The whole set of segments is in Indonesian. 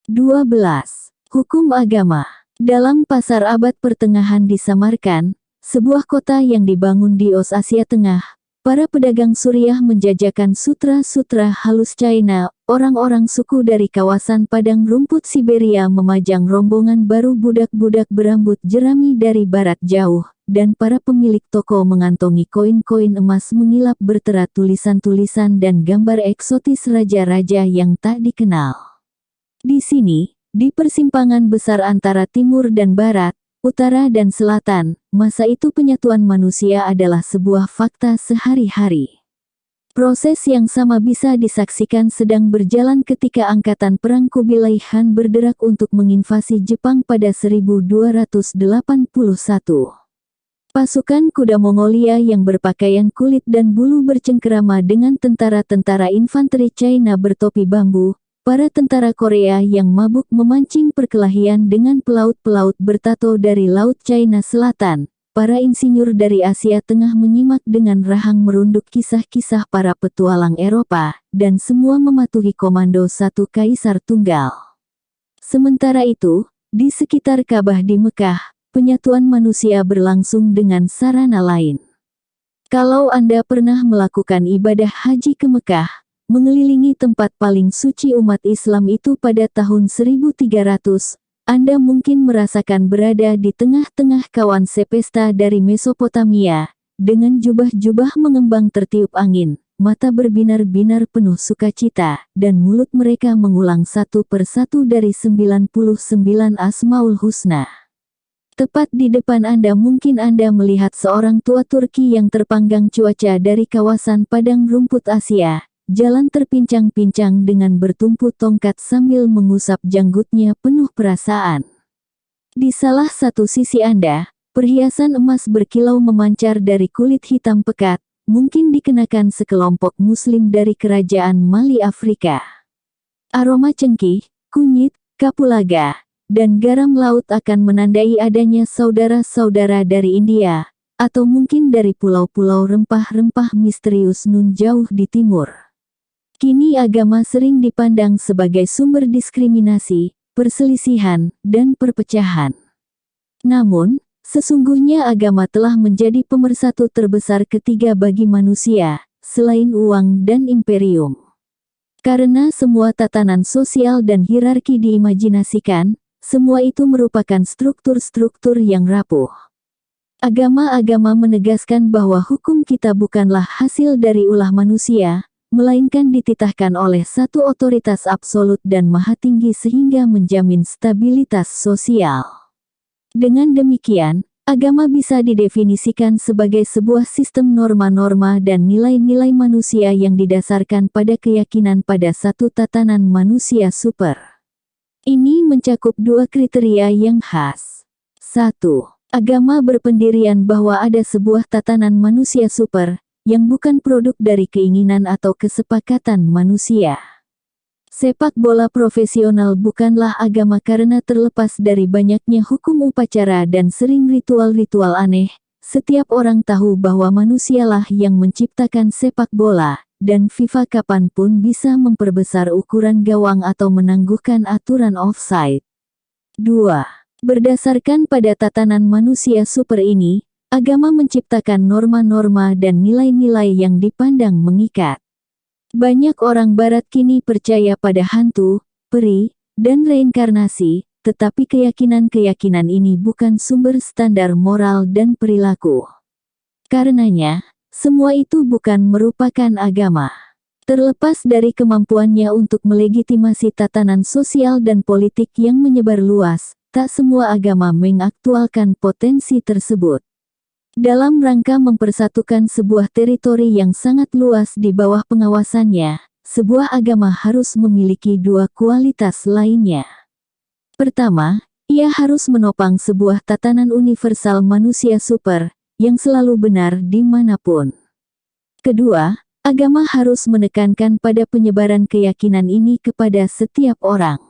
12. Hukum agama. Dalam pasar abad pertengahan di Samarkand, sebuah kota yang dibangun di Asia Tengah, para pedagang Suriah menjajakan sutra-sutra halus China. Orang-orang suku dari kawasan padang rumput Siberia memajang rombongan baru budak-budak berambut jerami dari barat jauh, dan para pemilik toko mengantongi koin-koin emas mengilap berterat tulisan-tulisan dan gambar eksotis raja-raja yang tak dikenal. Di sini, di persimpangan besar antara timur dan barat, utara dan selatan, masa itu penyatuan manusia adalah sebuah fakta sehari-hari. Proses yang sama bisa disaksikan sedang berjalan ketika Angkatan Perang Kubilai Khan bergerak untuk menginvasi Jepang pada 1281. Pasukan kuda Mongolia yang berpakaian kulit dan bulu bercengkerama dengan tentara-tentara infanteri China bertopi bambu, para tentara Korea yang mabuk memancing perkelahian dengan pelaut-pelaut bertato dari Laut China Selatan, para insinyur dari Asia Tengah menyimak dengan rahang merunduk kisah-kisah para petualang Eropa, dan semua mematuhi komando satu kaisar tunggal. Sementara itu, di sekitar Ka'bah di Mekah, penyatuan manusia berlangsung dengan sarana lain. Kalau Anda pernah melakukan ibadah haji ke Mekah, mengelilingi tempat paling suci umat Islam itu pada tahun 1300, Anda mungkin merasakan berada di tengah-tengah kawan sepesta dari Mesopotamia, dengan jubah-jubah mengembang tertiup angin, mata berbinar-binar penuh sukacita, dan mulut mereka mengulang satu persatu dari 99 Asmaul Husna. Tepat di depan Anda mungkin Anda melihat seorang tua Turki yang terpanggang cuaca dari kawasan padang rumput Asia, jalan terpincang-pincang dengan bertumpu tongkat sambil mengusap janggutnya penuh perasaan. Di salah satu sisi Anda, perhiasan emas berkilau memancar dari kulit hitam pekat, mungkin dikenakan sekelompok muslim dari kerajaan Mali Afrika. Aroma cengkih, kunyit, kapulaga, dan garam laut akan menandai adanya saudara-saudara dari India, atau mungkin dari pulau-pulau rempah-rempah misterius nun jauh di timur. Kini agama sering dipandang sebagai sumber diskriminasi, perselisihan, dan perpecahan. Namun, sesungguhnya agama telah menjadi pemersatu terbesar ketiga bagi manusia, selain uang dan imperium. Karena semua tatanan sosial dan hierarki diimajinasikan, semua itu merupakan struktur-struktur yang rapuh. Agama-agama menegaskan bahwa hukum kita bukanlah hasil dari ulah manusia, melainkan dititahkan oleh satu otoritas absolut dan maha tinggi sehingga menjamin stabilitas sosial. Dengan demikian, agama bisa didefinisikan sebagai sebuah sistem norma-norma dan nilai-nilai manusia yang didasarkan pada keyakinan pada satu tatanan manusia super. Ini mencakup dua kriteria yang khas. 1. Agama berpendirian bahwa ada sebuah tatanan manusia super, yang bukan produk dari keinginan atau kesepakatan manusia. Sepak bola profesional bukanlah agama karena terlepas dari banyaknya hukum upacara dan sering ritual-ritual aneh. Setiap orang tahu bahwa manusialah yang menciptakan sepak bola, dan FIFA kapanpun bisa memperbesar ukuran gawang atau menangguhkan aturan offside. 2. Berdasarkan pada tatanan manusia super ini, agama menciptakan norma-norma dan nilai-nilai yang dipandang mengikat. Banyak orang barat kini percaya pada hantu, peri, dan reinkarnasi, tetapi keyakinan-keyakinan ini bukan sumber standar moral dan perilaku. Karenanya, semua itu bukan merupakan agama. Terlepas dari kemampuannya untuk melegitimasi tatanan sosial dan politik yang menyebar luas, tak semua agama mengaktualkan potensi tersebut. Dalam rangka mempersatukan sebuah teritori yang sangat luas di bawah pengawasannya, sebuah agama harus memiliki dua kualitas lainnya. Pertama, ia harus menopang sebuah tatanan universal manusia super, yang selalu benar dimanapun. Kedua, agama harus menekankan pada penyebaran keyakinan ini kepada setiap orang.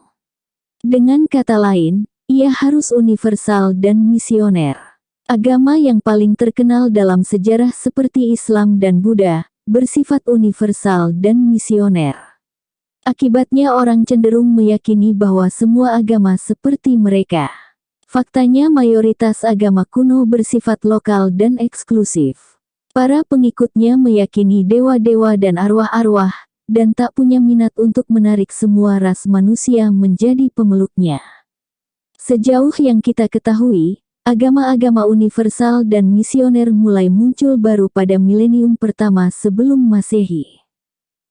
Dengan kata lain, ia harus universal dan misioner. Agama yang paling terkenal dalam sejarah seperti Islam dan Buddha, bersifat universal dan misioner. Akibatnya orang cenderung meyakini bahwa semua agama seperti mereka. Faktanya mayoritas agama kuno bersifat lokal dan eksklusif. Para pengikutnya meyakini dewa-dewa dan arwah-arwah, dan tak punya minat untuk menarik semua ras manusia menjadi pemeluknya. Sejauh yang kita ketahui, agama-agama universal dan misioner mulai muncul baru pada milenium pertama sebelum Masehi.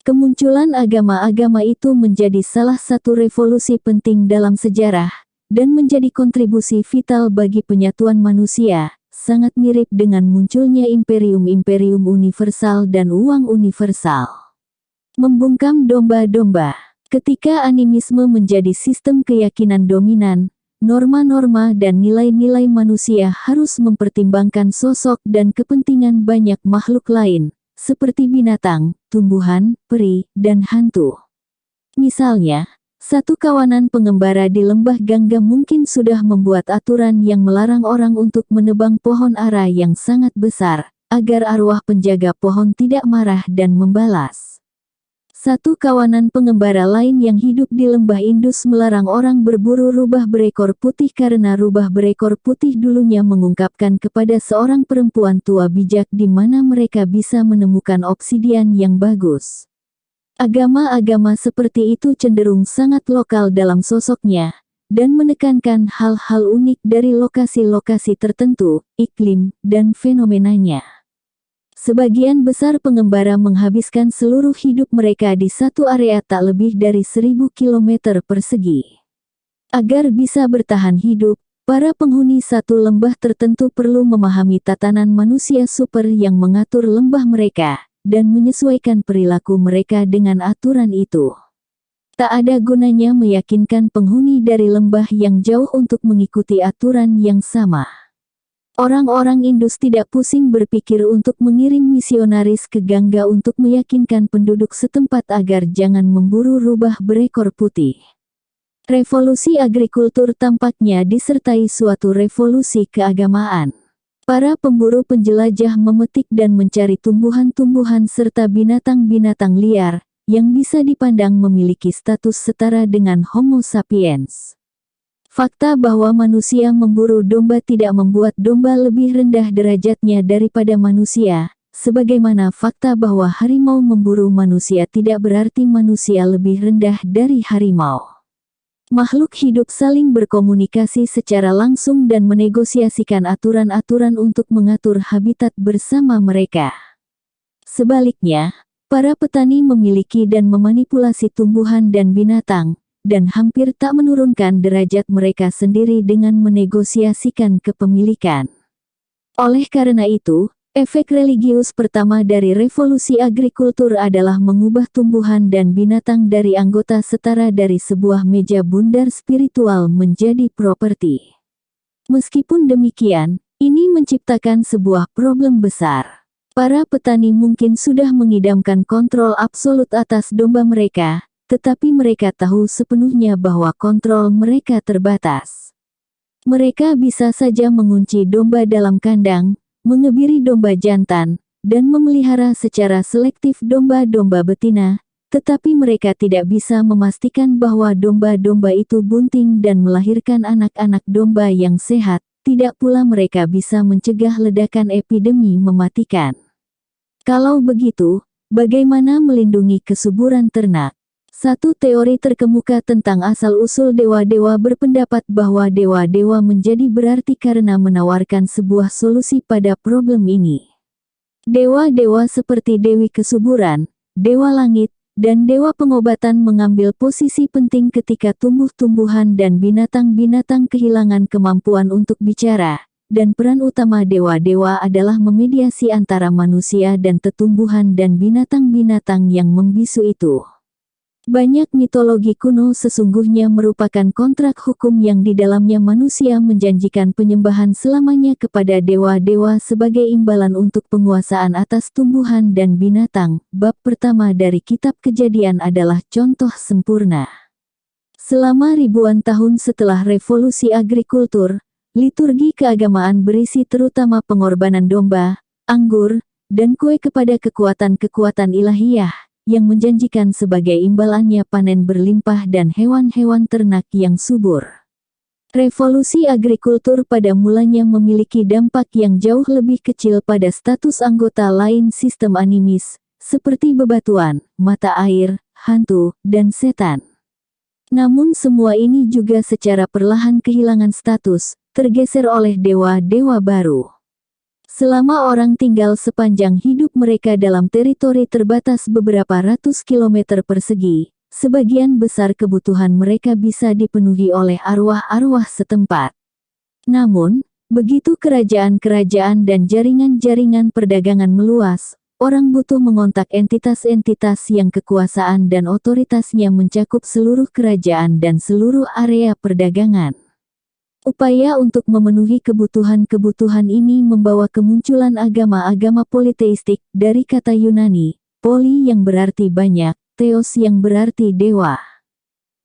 Kemunculan agama-agama itu menjadi salah satu revolusi penting dalam sejarah, dan menjadi kontribusi vital bagi penyatuan manusia, sangat mirip dengan munculnya imperium-imperium universal dan uang universal. Membungkam domba-domba. Ketika animisme menjadi sistem keyakinan dominan, norma-norma dan nilai-nilai manusia harus mempertimbangkan sosok dan kepentingan banyak makhluk lain, seperti binatang, tumbuhan, peri, dan hantu. Misalnya, satu kawanan pengembara di lembah Gangga mungkin sudah membuat aturan yang melarang orang untuk menebang pohon ara yang sangat besar, agar arwah penjaga pohon tidak marah dan membalas. Satu kawanan pengembara lain yang hidup di lembah Indus melarang orang berburu rubah berekor putih karena rubah berekor putih dulunya mengungkapkan kepada seorang perempuan tua bijak di mana mereka bisa menemukan obsidian yang bagus. Agama-agama seperti itu cenderung sangat lokal dalam sosoknya, dan menekankan hal-hal unik dari lokasi-lokasi tertentu, iklim, dan fenomenanya. Sebagian besar pengembara menghabiskan seluruh hidup mereka di satu area tak lebih dari 1000 km persegi. Agar bisa bertahan hidup, para penghuni satu lembah tertentu perlu memahami tatanan manusia super yang mengatur lembah mereka, dan menyesuaikan perilaku mereka dengan aturan itu. Tak ada gunanya meyakinkan penghuni dari lembah yang jauh untuk mengikuti aturan yang sama. Orang-orang Indus tidak pusing berpikir untuk mengirim misionaris ke Gangga untuk meyakinkan penduduk setempat agar jangan memburu rubah berekor putih. Revolusi agrikultur tampaknya disertai suatu revolusi keagamaan. Para pemburu penjelajah memetik dan mencari tumbuhan-tumbuhan serta binatang-binatang liar, yang bisa dipandang memiliki status setara dengan Homo sapiens. Fakta bahwa manusia memburu domba tidak membuat domba lebih rendah derajatnya daripada manusia, sebagaimana fakta bahwa harimau memburu manusia tidak berarti manusia lebih rendah dari harimau. Makhluk hidup saling berkomunikasi secara langsung dan menegosiasikan aturan-aturan untuk mengatur habitat bersama mereka. Sebaliknya, para petani memiliki dan memanipulasi tumbuhan dan binatang, dan hampir tak menurunkan derajat mereka sendiri dengan menegosiasikan kepemilikan. Oleh karena itu, efek religius pertama dari revolusi agrikultur adalah mengubah tumbuhan dan binatang dari anggota setara dari sebuah meja bundar spiritual menjadi properti. Meskipun demikian, ini menciptakan sebuah problem besar. Para petani mungkin sudah mengidamkan kontrol absolut atas domba mereka, tetapi mereka tahu sepenuhnya bahwa kontrol mereka terbatas. Mereka bisa saja mengunci domba dalam kandang, mengebiri domba jantan, dan memelihara secara selektif domba-domba betina, tetapi mereka tidak bisa memastikan bahwa domba-domba itu bunting dan melahirkan anak-anak domba yang sehat, tidak pula mereka bisa mencegah ledakan epidemi mematikan. Kalau begitu, bagaimana melindungi kesuburan ternak? Satu teori terkemuka tentang asal-usul dewa-dewa berpendapat bahwa dewa-dewa menjadi berarti karena menawarkan sebuah solusi pada problem ini. Dewa-dewa seperti Dewi Kesuburan, Dewa Langit, dan Dewa Pengobatan mengambil posisi penting ketika tumbuh-tumbuhan dan binatang-binatang kehilangan kemampuan untuk bicara, dan peran utama dewa-dewa adalah memediasi antara manusia dan tumbuhan dan binatang-binatang yang membisu itu. Banyak mitologi kuno sesungguhnya merupakan kontrak hukum yang di dalamnya manusia menjanjikan penyembahan selamanya kepada dewa-dewa sebagai imbalan untuk penguasaan atas tumbuhan dan binatang. Bab pertama dari Kitab Kejadian adalah contoh sempurna. Selama ribuan tahun setelah revolusi agrikultur, liturgi keagamaan berisi terutama pengorbanan domba, anggur, dan kue kepada kekuatan-kekuatan ilahiyah, yang menjanjikan sebagai imbalannya panen berlimpah dan hewan-hewan ternak yang subur. Revolusi agrikultur pada mulanya memiliki dampak yang jauh lebih kecil pada status anggota lain sistem animis, seperti bebatuan, mata air, hantu, dan setan. Namun semua ini juga secara perlahan kehilangan status, tergeser oleh dewa-dewa baru. Selama orang tinggal sepanjang hidup mereka dalam teritori terbatas beberapa ratus kilometer persegi, sebagian besar kebutuhan mereka bisa dipenuhi oleh arwah-arwah setempat. Namun, begitu kerajaan-kerajaan dan jaringan-jaringan perdagangan meluas, orang butuh mengontak entitas-entitas yang kekuasaan dan otoritasnya mencakup seluruh kerajaan dan seluruh area perdagangan. Upaya untuk memenuhi kebutuhan-kebutuhan ini membawa kemunculan agama-agama politeistik dari kata Yunani, poli yang berarti banyak, Theos yang berarti dewa.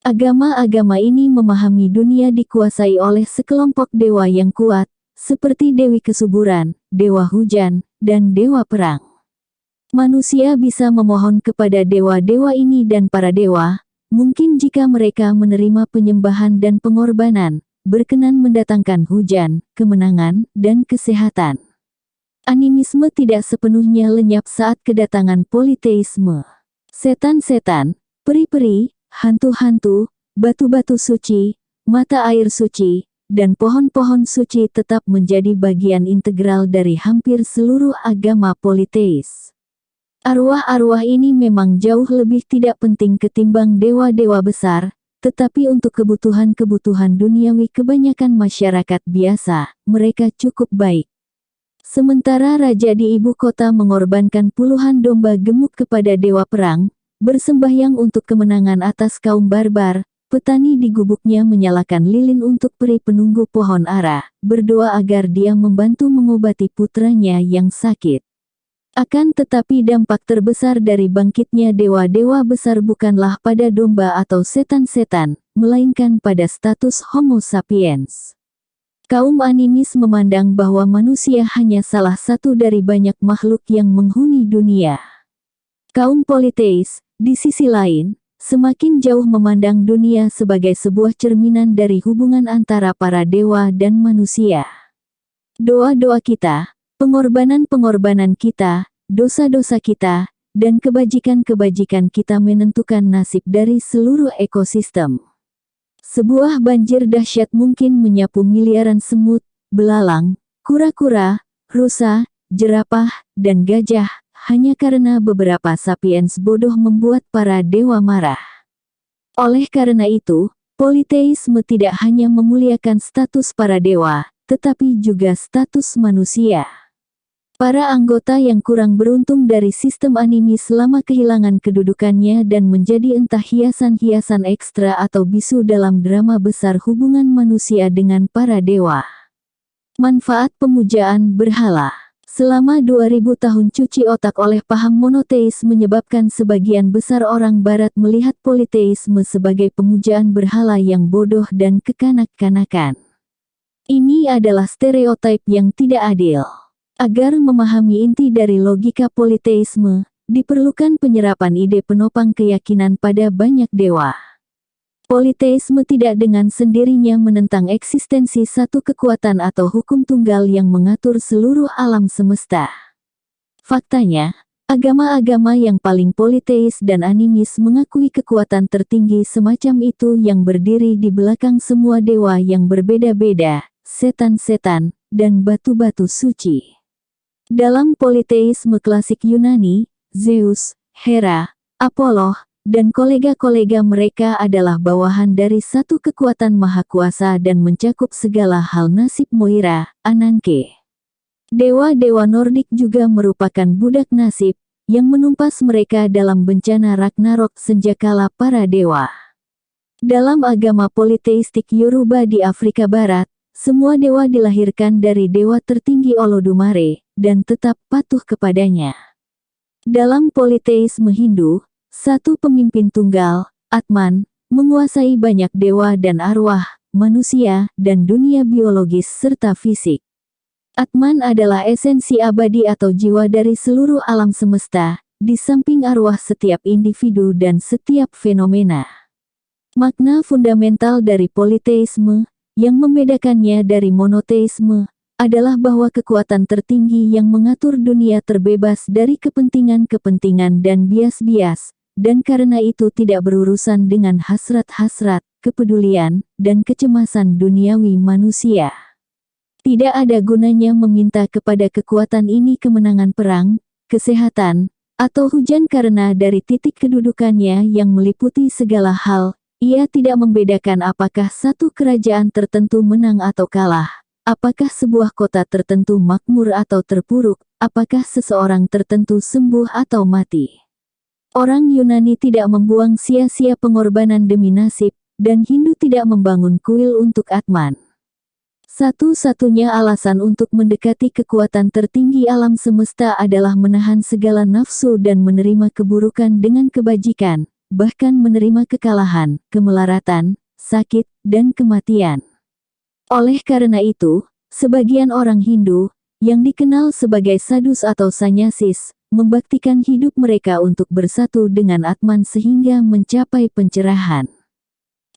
Agama-agama ini memahami dunia dikuasai oleh sekelompok dewa yang kuat, seperti Dewi Kesuburan, Dewa Hujan, dan Dewa Perang. Manusia bisa memohon kepada dewa-dewa ini dan para dewa, mungkin jika mereka menerima penyembahan dan pengorbanan, berkenan mendatangkan hujan, kemenangan, dan kesehatan. Animisme tidak sepenuhnya lenyap saat kedatangan politeisme. Setan-setan, peri-peri, hantu-hantu, batu-batu suci, mata air suci, dan pohon-pohon suci tetap menjadi bagian integral dari hampir seluruh agama politeis. Arwah-arwah ini memang jauh lebih tidak penting ketimbang dewa-dewa besar, tetapi untuk kebutuhan-kebutuhan duniawi kebanyakan masyarakat biasa, mereka cukup baik. Sementara raja di ibu kota mengorbankan puluhan domba gemuk kepada dewa perang, bersembahyang untuk kemenangan atas kaum barbar, petani di gubuknya menyalakan lilin untuk peri penunggu pohon ara, berdoa agar dia membantu mengobati putranya yang sakit. Akan tetapi dampak terbesar dari bangkitnya dewa-dewa besar bukanlah pada domba atau setan-setan, melainkan pada status Homo sapiens. Kaum animis memandang bahwa manusia hanya salah satu dari banyak makhluk yang menghuni dunia. Kaum politeis, di sisi lain, semakin jauh memandang dunia sebagai sebuah cerminan dari hubungan antara para dewa dan manusia. Doa-doa kita, pengorbanan-pengorbanan kita, dosa-dosa kita, dan kebajikan-kebajikan kita menentukan nasib dari seluruh ekosistem. Sebuah banjir dahsyat mungkin menyapu miliaran semut, belalang, kura-kura, rusa, jerapah, dan gajah, hanya karena beberapa sapiens bodoh membuat para dewa marah. Oleh karena itu, politeisme tidak hanya memuliakan status para dewa, tetapi juga status manusia. Para anggota yang kurang beruntung dari sistem animis lama kehilangan kedudukannya dan menjadi entah hiasan-hiasan ekstra atau bisu dalam drama besar hubungan manusia dengan para dewa. Manfaat pemujaan berhala. Selama 2000 tahun cuci otak oleh paham monoteis menyebabkan sebagian besar orang barat melihat politeisme sebagai pemujaan berhala yang bodoh dan kekanak-kanakan. Ini adalah stereotip yang tidak adil. Agar memahami inti dari logika politeisme, diperlukan penyerapan ide penopang keyakinan pada banyak dewa. Politeisme tidak dengan sendirinya menentang eksistensi satu kekuatan atau hukum tunggal yang mengatur seluruh alam semesta. Faktanya, agama-agama yang paling politeis dan animis mengakui kekuatan tertinggi semacam itu yang berdiri di belakang semua dewa yang berbeda-beda, setan-setan, dan batu-batu suci. Dalam politeisme klasik Yunani, Zeus, Hera, Apollo, dan kolega-kolega mereka adalah bawahan dari satu kekuatan maha kuasa dan mencakup segala hal nasib Moira, Ananke. Dewa-dewa Nordik juga merupakan budak nasib, yang menumpas mereka dalam bencana Ragnarok senjakala para dewa. Dalam agama politeistik Yoruba di Afrika Barat, semua dewa dilahirkan dari dewa tertinggi Olodumare, dan tetap patuh kepadanya. Dalam politeisme Hindu, satu pemimpin tunggal, Atman, menguasai banyak dewa dan arwah, manusia, dan dunia biologis serta fisik. Atman adalah esensi abadi atau jiwa dari seluruh alam semesta, di samping arwah setiap individu dan setiap fenomena. Makna fundamental dari politeisme, yang membedakannya dari monoteisme, adalah bahwa kekuatan tertinggi yang mengatur dunia terbebas dari kepentingan-kepentingan dan bias-bias, dan karena itu tidak berurusan dengan hasrat-hasrat, kepedulian, dan kecemasan duniawi manusia. Tidak ada gunanya meminta kepada kekuatan ini kemenangan perang, kesehatan, atau hujan karena dari titik kedudukannya yang meliputi segala hal, ia tidak membedakan apakah satu kerajaan tertentu menang atau kalah, apakah sebuah kota tertentu makmur atau terpuruk, apakah seseorang tertentu sembuh atau mati. Orang Yunani tidak membuang sia-sia pengorbanan demi nasib, dan Hindu tidak membangun kuil untuk Atman. Satu-satunya alasan untuk mendekati kekuatan tertinggi alam semesta adalah menahan segala nafsu dan menerima keburukan dengan kebajikan, bahkan menerima kekalahan, kemelaratan, sakit, dan kematian. Oleh karena itu, sebagian orang Hindu, yang dikenal sebagai sadhus atau sannyasis, membaktikan hidup mereka untuk bersatu dengan Atman sehingga mencapai pencerahan.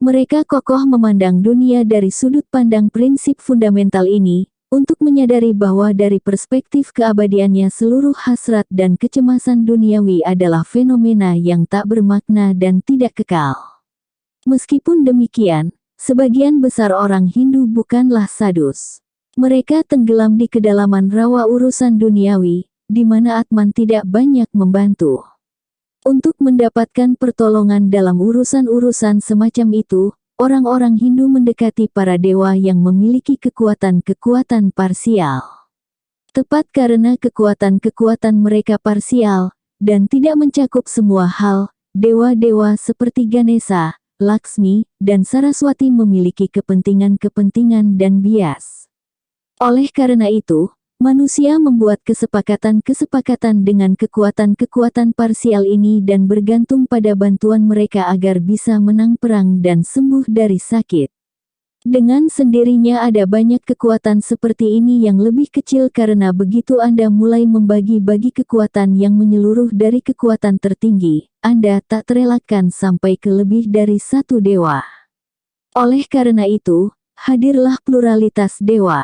Mereka kokoh memandang dunia dari sudut pandang prinsip fundamental ini, untuk menyadari bahwa dari perspektif keabadiannya seluruh hasrat dan kecemasan duniawi adalah fenomena yang tak bermakna dan tidak kekal. Meskipun demikian, sebagian besar orang Hindu bukanlah sadhus. Mereka tenggelam di kedalaman rawa urusan duniawi, di mana Atman tidak banyak membantu. Untuk mendapatkan pertolongan dalam urusan-urusan semacam itu, orang-orang Hindu mendekati para dewa yang memiliki kekuatan-kekuatan parsial. Tepat karena kekuatan-kekuatan mereka parsial, dan tidak mencakup semua hal, dewa-dewa seperti Ganesha, Laksmi, dan Saraswati memiliki kepentingan-kepentingan dan bias. Oleh karena itu, manusia membuat kesepakatan-kesepakatan dengan kekuatan-kekuatan parsial ini dan bergantung pada bantuan mereka agar bisa menang perang dan sembuh dari sakit. Dengan sendirinya ada banyak kekuatan seperti ini yang lebih kecil karena begitu Anda mulai membagi-bagi kekuatan yang menyeluruh dari kekuatan tertinggi, Anda tak terelakkan sampai ke lebih dari satu dewa. Oleh karena itu, hadirlah pluralitas dewa.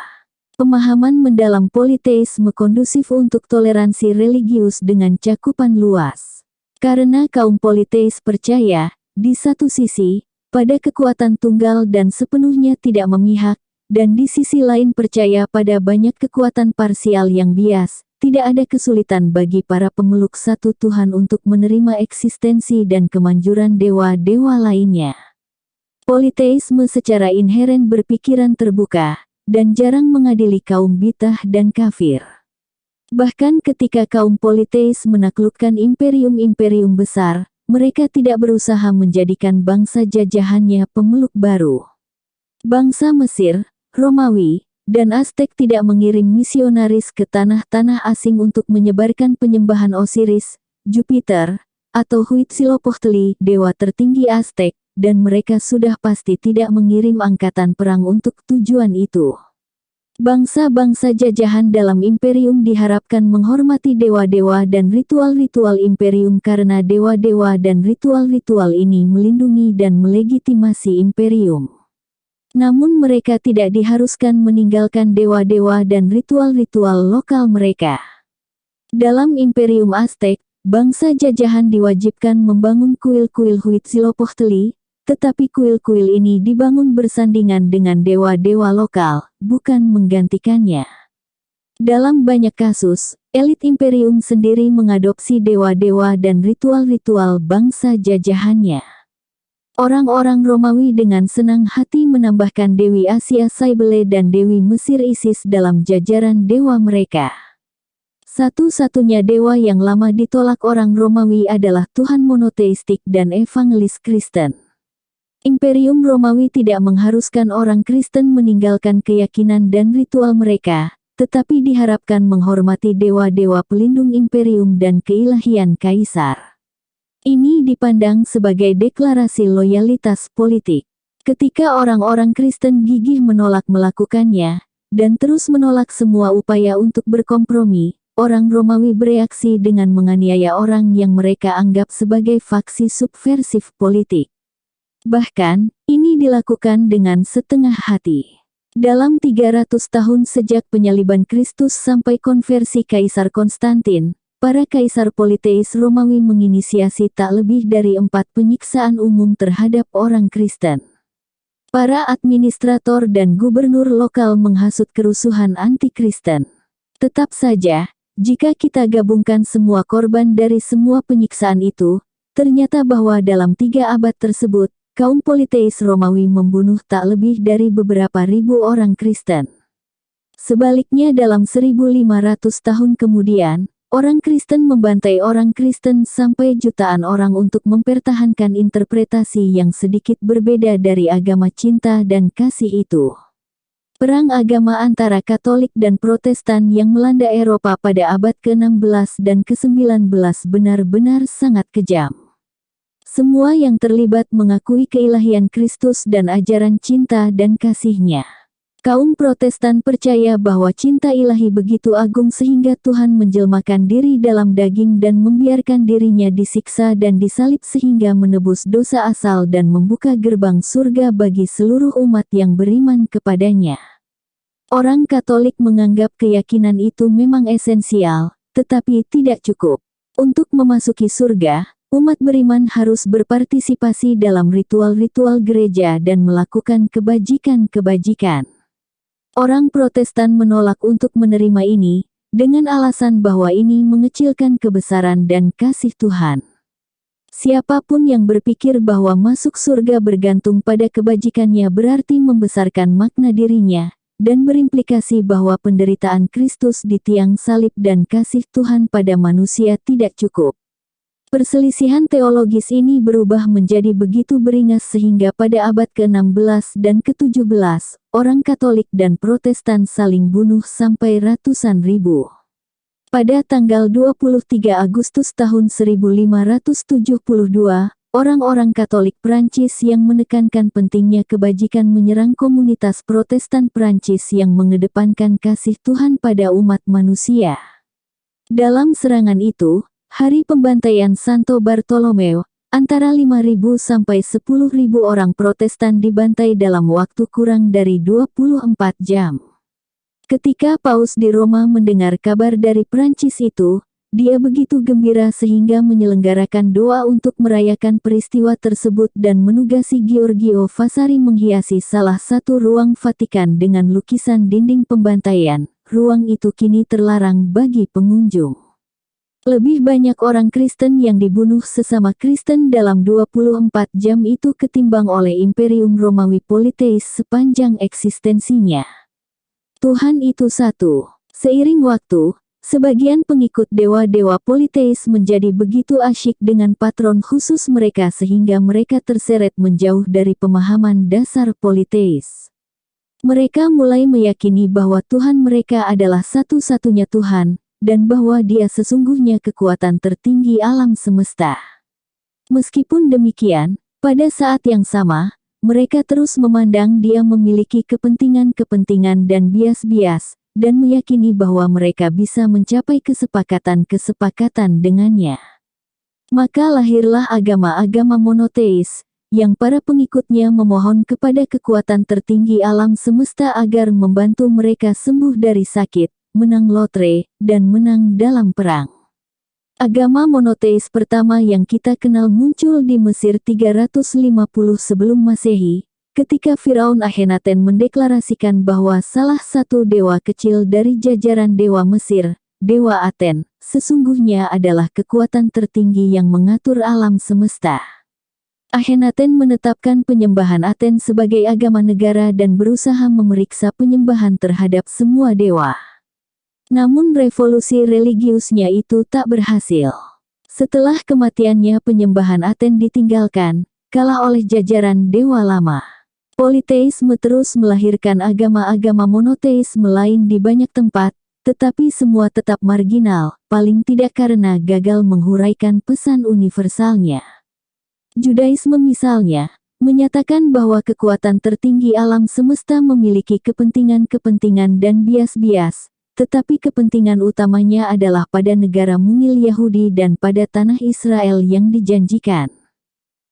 Pemahaman mendalam politeisme kondusif untuk toleransi religius dengan cakupan luas. Karena kaum politeis percaya, di satu sisi, pada kekuatan tunggal dan sepenuhnya tidak memihak, dan di sisi lain percaya pada banyak kekuatan parsial yang bias, tidak ada kesulitan bagi para pemeluk satu Tuhan untuk menerima eksistensi dan kemanjuran dewa-dewa lainnya. Politeisme secara inheren berpikiran terbuka, dan jarang mengadili kaum bid'ah dan kafir. Bahkan ketika kaum politeis menaklukkan imperium-imperium besar, mereka tidak berusaha menjadikan bangsa jajahannya pemeluk baru. Bangsa Mesir, Romawi, dan Aztek tidak mengirim misionaris ke tanah-tanah asing untuk menyebarkan penyembahan Osiris, Jupiter, atau Huitzilopochtli, dewa tertinggi Aztek, dan mereka sudah pasti tidak mengirim angkatan perang untuk tujuan itu. Bangsa-bangsa jajahan dalam imperium diharapkan menghormati dewa-dewa dan ritual-ritual imperium karena dewa-dewa dan ritual-ritual ini melindungi dan melegitimasi imperium. Namun mereka tidak diharuskan meninggalkan dewa-dewa dan ritual-ritual lokal mereka. Dalam imperium Aztek, bangsa jajahan diwajibkan membangun kuil-kuil Huitzilopochtli, tetapi kuil-kuil ini dibangun bersandingan dengan dewa-dewa lokal, bukan menggantikannya. Dalam banyak kasus, elit imperium sendiri mengadopsi dewa-dewa dan ritual-ritual bangsa jajahannya. Orang-orang Romawi dengan senang hati menambahkan Dewi Asia Cybele dan Dewi Mesir Isis dalam jajaran dewa mereka. Satu-satunya dewa yang lama ditolak orang Romawi adalah Tuhan monoteistik dan evangelis Kristen. Imperium Romawi tidak mengharuskan orang Kristen meninggalkan keyakinan dan ritual mereka, tetapi diharapkan menghormati dewa-dewa pelindung imperium dan keilahian kaisar. Ini dipandang sebagai deklarasi loyalitas politik. Ketika orang-orang Kristen gigih menolak melakukannya, dan terus menolak semua upaya untuk berkompromi, orang Romawi bereaksi dengan menganiaya orang yang mereka anggap sebagai faksi subversif politik. Bahkan, ini dilakukan dengan setengah hati. Dalam 300 tahun sejak penyaliban Kristus sampai konversi Kaisar Konstantin, para kaisar politeis Romawi menginisiasi tak lebih dari 4 penyiksaan umum terhadap orang Kristen. Para administrator dan gubernur lokal menghasut kerusuhan anti-Kristen. Tetap saja, jika kita gabungkan semua korban dari semua penyiksaan itu, ternyata bahwa dalam 3 abad tersebut, kaum politeis Romawi membunuh tak lebih dari beberapa ribu orang Kristen. Sebaliknya dalam 1500 tahun kemudian, orang Kristen membantai orang Kristen sampai jutaan orang untuk mempertahankan interpretasi yang sedikit berbeda dari agama cinta dan kasih itu. Perang agama antara Katolik dan Protestan yang melanda Eropa pada abad ke-16 dan ke-19 benar-benar sangat kejam. Semua yang terlibat mengakui keilahian Kristus dan ajaran cinta dan kasih-Nya. Kaum Protestan percaya bahwa cinta ilahi begitu agung sehingga Tuhan menjelmakan diri dalam daging dan membiarkan dirinya disiksa dan disalib sehingga menebus dosa asal dan membuka gerbang surga bagi seluruh umat yang beriman kepadanya. Orang Katolik menganggap keyakinan itu memang esensial, tetapi tidak cukup. Untuk memasuki surga, umat beriman harus berpartisipasi dalam ritual-ritual gereja dan melakukan kebajikan-kebajikan. Orang Protestan menolak untuk menerima ini, dengan alasan bahwa ini mengecilkan kebesaran dan kasih Tuhan. Siapapun yang berpikir bahwa masuk surga bergantung pada kebajikannya berarti membesarkan makna dirinya, dan berimplikasi bahwa penderitaan Kristus di tiang salib dan kasih Tuhan pada manusia tidak cukup. Perselisihan teologis ini berubah menjadi begitu beringas sehingga pada abad ke-16 dan ke-17, orang Katolik dan Protestan saling bunuh sampai ratusan ribu. Pada tanggal 23 Agustus tahun 1572, orang-orang Katolik Prancis yang menekankan pentingnya kebajikan menyerang komunitas Protestan Prancis yang mengedepankan kasih Tuhan pada umat manusia. Dalam serangan itu, hari pembantaian Santo Bartolomeo, antara 5.000 sampai 10.000 orang Protestan dibantai dalam waktu kurang dari 24 jam. Ketika Paus di Roma mendengar kabar dari Prancis itu, dia begitu gembira sehingga menyelenggarakan doa untuk merayakan peristiwa tersebut dan menugasi Giorgio Vasari menghiasi salah satu ruang Vatikan dengan lukisan dinding pembantaian. Ruang itu kini terlarang bagi pengunjung. Lebih banyak orang Kristen yang dibunuh sesama Kristen dalam 24 jam itu ketimbang oleh Imperium Romawi Politeis sepanjang eksistensinya. Tuhan itu satu. Seiring waktu, sebagian pengikut dewa-dewa Politeis menjadi begitu asyik dengan patron khusus mereka sehingga mereka terseret menjauh dari pemahaman dasar Politeis. Mereka mulai meyakini bahwa Tuhan mereka adalah satu-satunya Tuhan, dan bahwa Dia sesungguhnya kekuatan tertinggi alam semesta. Meskipun demikian, pada saat yang sama, mereka terus memandang Dia memiliki kepentingan-kepentingan dan bias-bias, dan meyakini bahwa mereka bisa mencapai kesepakatan-kesepakatan dengannya. Maka lahirlah agama-agama monoteis, yang para pengikutnya memohon kepada kekuatan tertinggi alam semesta agar membantu mereka sembuh dari sakit, menang lotre, dan menang dalam perang. Agama monoteis pertama yang kita kenal muncul di Mesir 350 sebelum Masehi, ketika Firaun Akhenaten mendeklarasikan bahwa salah satu dewa kecil dari jajaran dewa Mesir, Dewa Aten, sesungguhnya adalah kekuatan tertinggi yang mengatur alam semesta. Akhenaten menetapkan penyembahan Aten sebagai agama negara dan berusaha memeriksa penyembahan terhadap semua dewa. Namun revolusi religiusnya itu tak berhasil. Setelah kematiannya penyembahan Aten ditinggalkan, kalah oleh jajaran dewa lama. Politeisme terus melahirkan agama-agama monoteisme lain di banyak tempat, tetapi semua tetap marginal, paling tidak karena gagal menghuraikan pesan universalnya. Judaisme misalnya, menyatakan bahwa kekuatan tertinggi alam semesta memiliki kepentingan-kepentingan dan bias-bias, tetapi kepentingan utamanya adalah pada negara mungil Yahudi dan pada tanah Israel yang dijanjikan.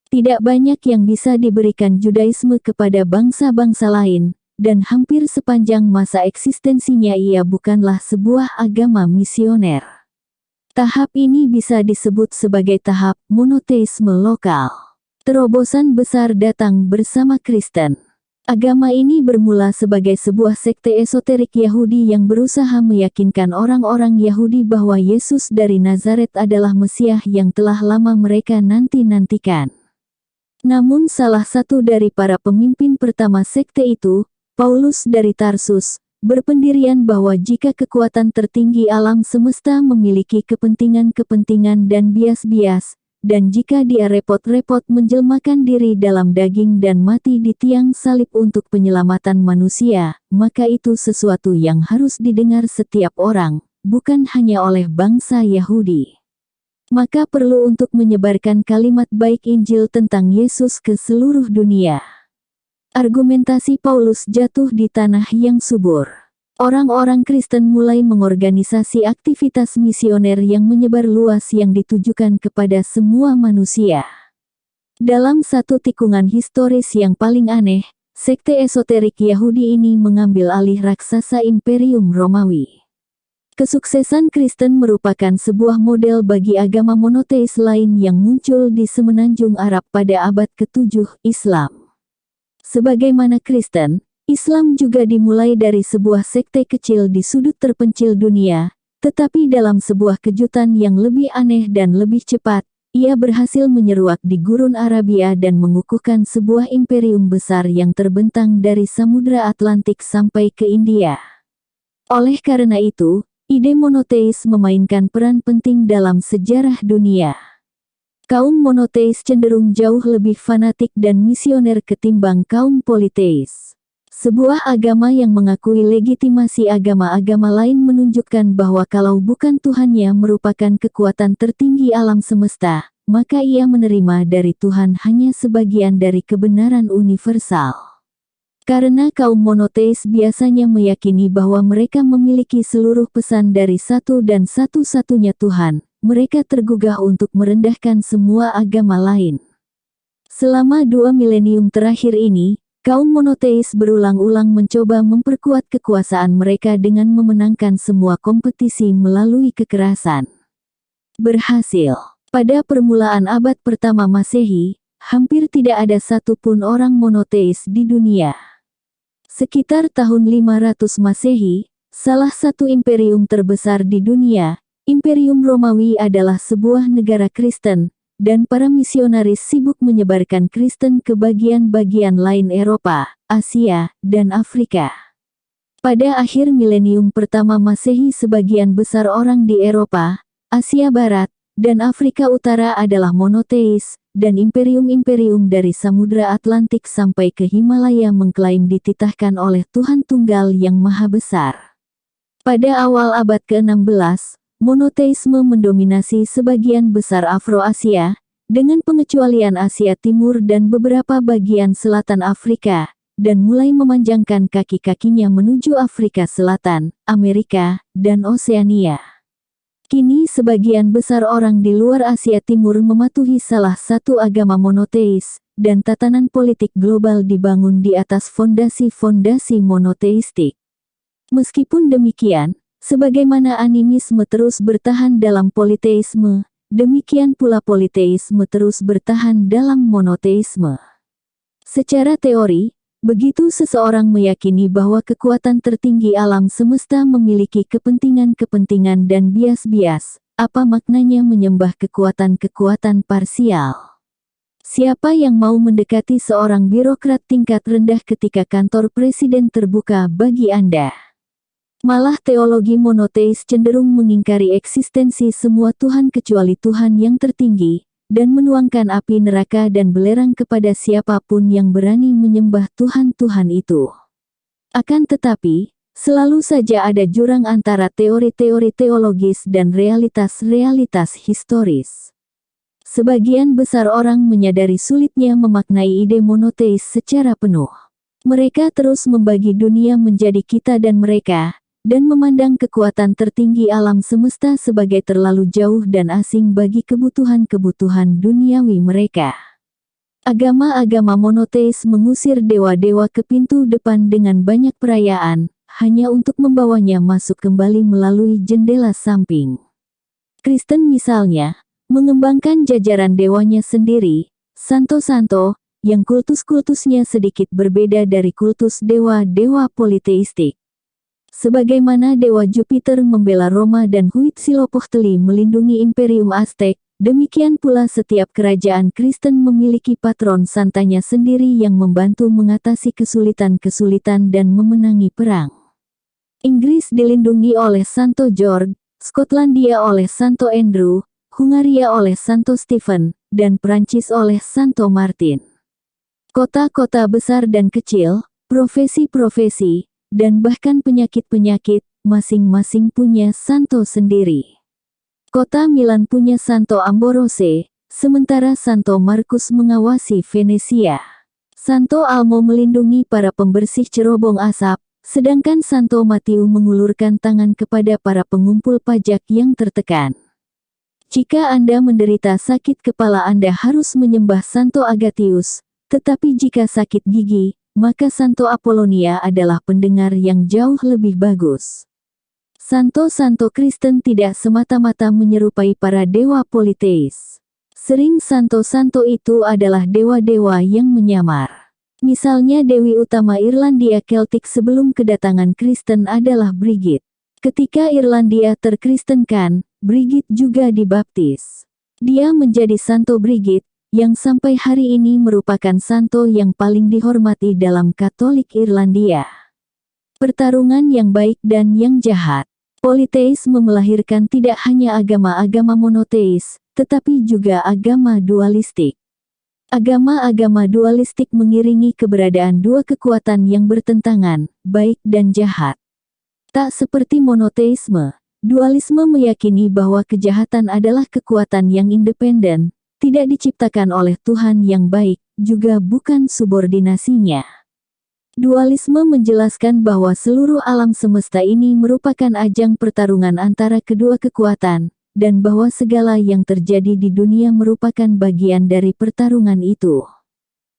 Tidak banyak yang bisa diberikan Judaisme kepada bangsa-bangsa lain, dan hampir sepanjang masa eksistensinya ia bukanlah sebuah agama misioner. Tahap ini bisa disebut sebagai tahap monoteisme lokal. Terobosan besar datang bersama Kristen. Agama ini bermula sebagai sebuah sekte esoterik Yahudi yang berusaha meyakinkan orang-orang Yahudi bahwa Yesus dari Nazaret adalah Mesias yang telah lama mereka nanti-nantikan. Namun salah satu dari para pemimpin pertama sekte itu, Paulus dari Tarsus, berpendirian bahwa jika kekuatan tertinggi alam semesta memiliki kepentingan-kepentingan dan bias-bias, dan jika dia repot-repot menjelmakan diri dalam daging dan mati di tiang salib untuk penyelamatan manusia, maka itu sesuatu yang harus didengar setiap orang, bukan hanya oleh bangsa Yahudi. Maka perlu untuk menyebarkan kalimat baik Injil tentang Yesus ke seluruh dunia. Argumentasi Paulus jatuh di tanah yang subur. Orang-orang Kristen mulai mengorganisasi aktivitas misioner yang menyebar luas yang ditujukan kepada semua manusia. Dalam satu tikungan historis yang paling aneh, sekte esoterik Yahudi ini mengambil alih raksasa Imperium Romawi. Kesuksesan Kristen merupakan sebuah model bagi agama monoteis lain yang muncul di semenanjung Arab pada abad ke-7 Islam. Sebagaimana Kristen, Islam juga dimulai dari sebuah sekte kecil di sudut terpencil dunia, tetapi dalam sebuah kejutan yang lebih aneh dan lebih cepat, ia berhasil menyeruak di gurun Arabia dan mengukuhkan sebuah imperium besar yang terbentang dari Samudra Atlantik sampai ke India. Oleh karena itu, ide monoteis memainkan peran penting dalam sejarah dunia. Kaum monoteis cenderung jauh lebih fanatik dan misioner ketimbang kaum politeis. Sebuah agama yang mengakui legitimasi agama-agama lain menunjukkan bahwa kalau bukan Tuhannya merupakan kekuatan tertinggi alam semesta, maka ia menerima dari Tuhan hanya sebagian dari kebenaran universal. Karena kaum monoteis biasanya meyakini bahwa mereka memiliki seluruh pesan dari satu dan satu-satunya Tuhan, mereka tergugah untuk merendahkan semua agama lain. Selama 2 milenium terakhir ini, kaum monoteis berulang-ulang mencoba memperkuat kekuasaan mereka dengan memenangkan semua kompetisi melalui kekerasan. Berhasil. Pada permulaan abad pertama Masehi, hampir tidak ada satupun orang monoteis di dunia. Sekitar tahun 500 Masehi, salah satu imperium terbesar di dunia, Imperium Romawi adalah sebuah negara Kristen, dan para misionaris sibuk menyebarkan Kristen ke bagian-bagian lain Eropa, Asia, dan Afrika. Pada akhir milenium pertama Masehi sebagian besar orang di Eropa, Asia Barat, dan Afrika Utara adalah monoteis, dan imperium-imperium dari Samudra Atlantik sampai ke Himalaya mengklaim dititahkan oleh Tuhan Tunggal yang Maha Besar. Pada awal abad ke-16, monoteisme mendominasi sebagian besar Afro-Asia, dengan pengecualian Asia Timur dan beberapa bagian selatan Afrika, dan mulai memanjangkan kaki-kakinya menuju Afrika Selatan, Amerika, dan Oseania. Kini sebagian besar orang di luar Asia Timur mematuhi salah satu agama monoteis, dan tatanan politik global dibangun di atas fondasi-fondasi monoteistik. Meskipun demikian, sebagaimana animisme terus bertahan dalam politeisme, demikian pula politeisme terus bertahan dalam monoteisme. Secara teori, begitu seseorang meyakini bahwa kekuatan tertinggi alam semesta memiliki kepentingan-kepentingan dan bias-bias, apa maknanya menyembah kekuatan-kekuatan parsial? Siapa yang mau mendekati seorang birokrat tingkat rendah ketika kantor presiden terbuka bagi Anda? Malah teologi monoteis cenderung mengingkari eksistensi semua Tuhan kecuali Tuhan yang tertinggi, dan menuangkan api neraka dan belerang kepada siapapun yang berani menyembah Tuhan-Tuhan itu. Akan tetapi, selalu saja ada jurang antara teori-teori teologis dan realitas-realitas historis. Sebagian besar orang menyadari sulitnya memaknai ide monoteis secara penuh. Mereka terus membagi dunia menjadi kita dan mereka, dan memandang kekuatan tertinggi alam semesta sebagai terlalu jauh dan asing bagi kebutuhan-kebutuhan duniawi mereka. Agama-agama monoteis mengusir dewa-dewa ke pintu depan dengan banyak perayaan, hanya untuk membawanya masuk kembali melalui jendela samping. Kristen misalnya, mengembangkan jajaran dewanya sendiri, santo-santo, yang kultus-kultusnya sedikit berbeda dari kultus dewa-dewa politeistik. Sebagaimana dewa Jupiter membela Roma dan Huitzilopochtli melindungi Imperium Aztec, demikian pula setiap kerajaan Kristen memiliki patron santanya sendiri yang membantu mengatasi kesulitan-kesulitan dan memenangi perang. Inggris dilindungi oleh Santo George, Skotlandia oleh Santo Andrew, Hungaria oleh Santo Stephen, dan Prancis oleh Santo Martin. Kota-kota besar dan kecil, profesi-profesi, dan bahkan penyakit-penyakit, masing-masing punya santo sendiri. Kota Milan punya Santo Ambrose, sementara Santo Markus mengawasi Venesia. Santo Elmo melindungi para pembersih cerobong asap, sedangkan Santo Matiu mengulurkan tangan kepada para pengumpul pajak yang tertekan. Jika Anda menderita sakit kepala Anda harus menyembah Santo Agathius, tetapi jika sakit gigi, maka Santo Apolonia adalah pendengar yang jauh lebih bagus. Santo-santo Kristen tidak semata-mata menyerupai para dewa politeis. Sering santo-santo itu adalah dewa-dewa yang menyamar. Misalnya Dewi Utama Irlandia Celtic sebelum kedatangan Kristen adalah Brigid. Ketika Irlandia terkristenkan, Brigid juga dibaptis. Dia menjadi Santo Brigid, yang sampai hari ini merupakan santo yang paling dihormati dalam Katolik Irlandia. Pertarungan yang baik dan yang jahat. Politeisme melahirkan tidak hanya agama-agama monoteis, tetapi juga agama dualistik. Agama-agama dualistik mengiringi keberadaan dua kekuatan yang bertentangan, baik dan jahat. Tak seperti monoteisme, dualisme meyakini bahwa kejahatan adalah kekuatan yang independen, tidak diciptakan oleh Tuhan yang baik, juga bukan subordinasinya. Dualisme menjelaskan bahwa seluruh alam semesta ini merupakan ajang pertarungan antara kedua kekuatan, dan bahwa segala yang terjadi di dunia merupakan bagian dari pertarungan itu.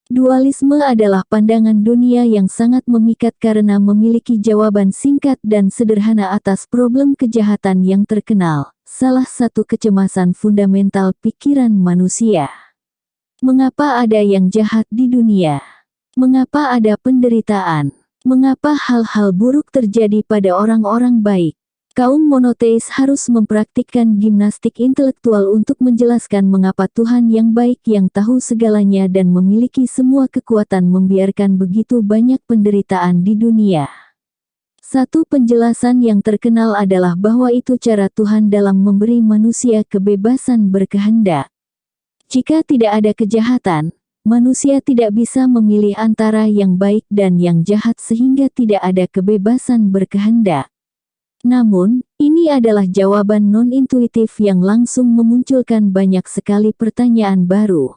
Dualisme adalah pandangan dunia yang sangat memikat karena memiliki jawaban singkat dan sederhana atas problem kejahatan yang terkenal, salah satu kecemasan fundamental pikiran manusia. Mengapa ada yang jahat di dunia? Mengapa ada penderitaan? Mengapa hal-hal buruk terjadi pada orang-orang baik? Kaum monoteis harus mempraktikkan gimnastik intelektual untuk menjelaskan mengapa Tuhan yang baik yang tahu segalanya dan memiliki semua kekuatan membiarkan begitu banyak penderitaan di dunia. Satu penjelasan yang terkenal adalah bahwa itu cara Tuhan dalam memberi manusia kebebasan berkehendak. Jika tidak ada kejahatan, manusia tidak bisa memilih antara yang baik dan yang jahat sehingga tidak ada kebebasan berkehendak. Namun, ini adalah jawaban non-intuitif yang langsung memunculkan banyak sekali pertanyaan baru.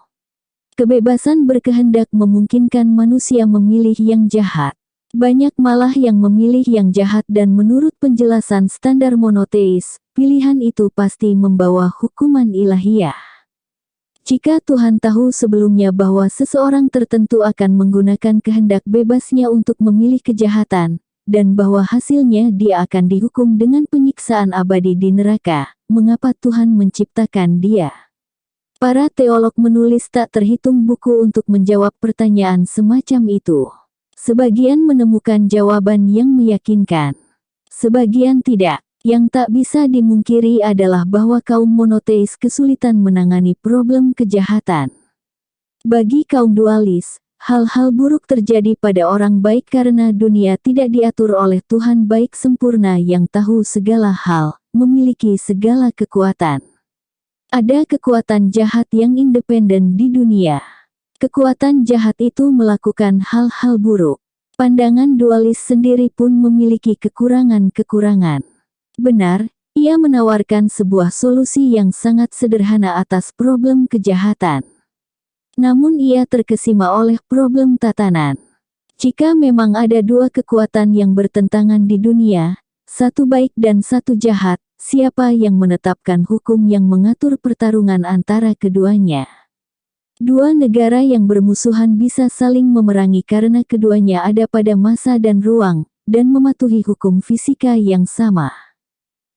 Kebebasan berkehendak memungkinkan manusia memilih yang jahat. Banyak malah yang memilih yang jahat dan menurut penjelasan standar monoteis, pilihan itu pasti membawa hukuman ilahiyah. Jika Tuhan tahu sebelumnya bahwa seseorang tertentu akan menggunakan kehendak bebasnya untuk memilih kejahatan, dan bahwa hasilnya dia akan dihukum dengan penyiksaan abadi di neraka, mengapa Tuhan menciptakan dia? Para teolog menulis tak terhitung buku untuk menjawab pertanyaan semacam itu. Sebagian menemukan jawaban yang meyakinkan. Sebagian tidak. Yang tak bisa dimungkiri adalah bahwa kaum monoteis kesulitan menangani problem kejahatan. Bagi kaum dualis, hal-hal buruk terjadi pada orang baik karena dunia tidak diatur oleh Tuhan baik sempurna yang tahu segala hal, memiliki segala kekuatan. Ada kekuatan jahat yang independen di dunia. Kekuatan jahat itu melakukan hal-hal buruk. Pandangan dualis sendiri pun memiliki kekurangan-kekurangan. Benar, ia menawarkan sebuah solusi yang sangat sederhana atas problem kejahatan. Namun ia terkesima oleh problem tatanan. Jika memang ada dua kekuatan yang bertentangan di dunia, satu baik dan satu jahat. Siapa yang menetapkan hukum yang mengatur pertarungan antara keduanya? Dua negara yang bermusuhan bisa saling memerangi karena keduanya ada pada masa dan ruang, dan mematuhi hukum fisika yang sama.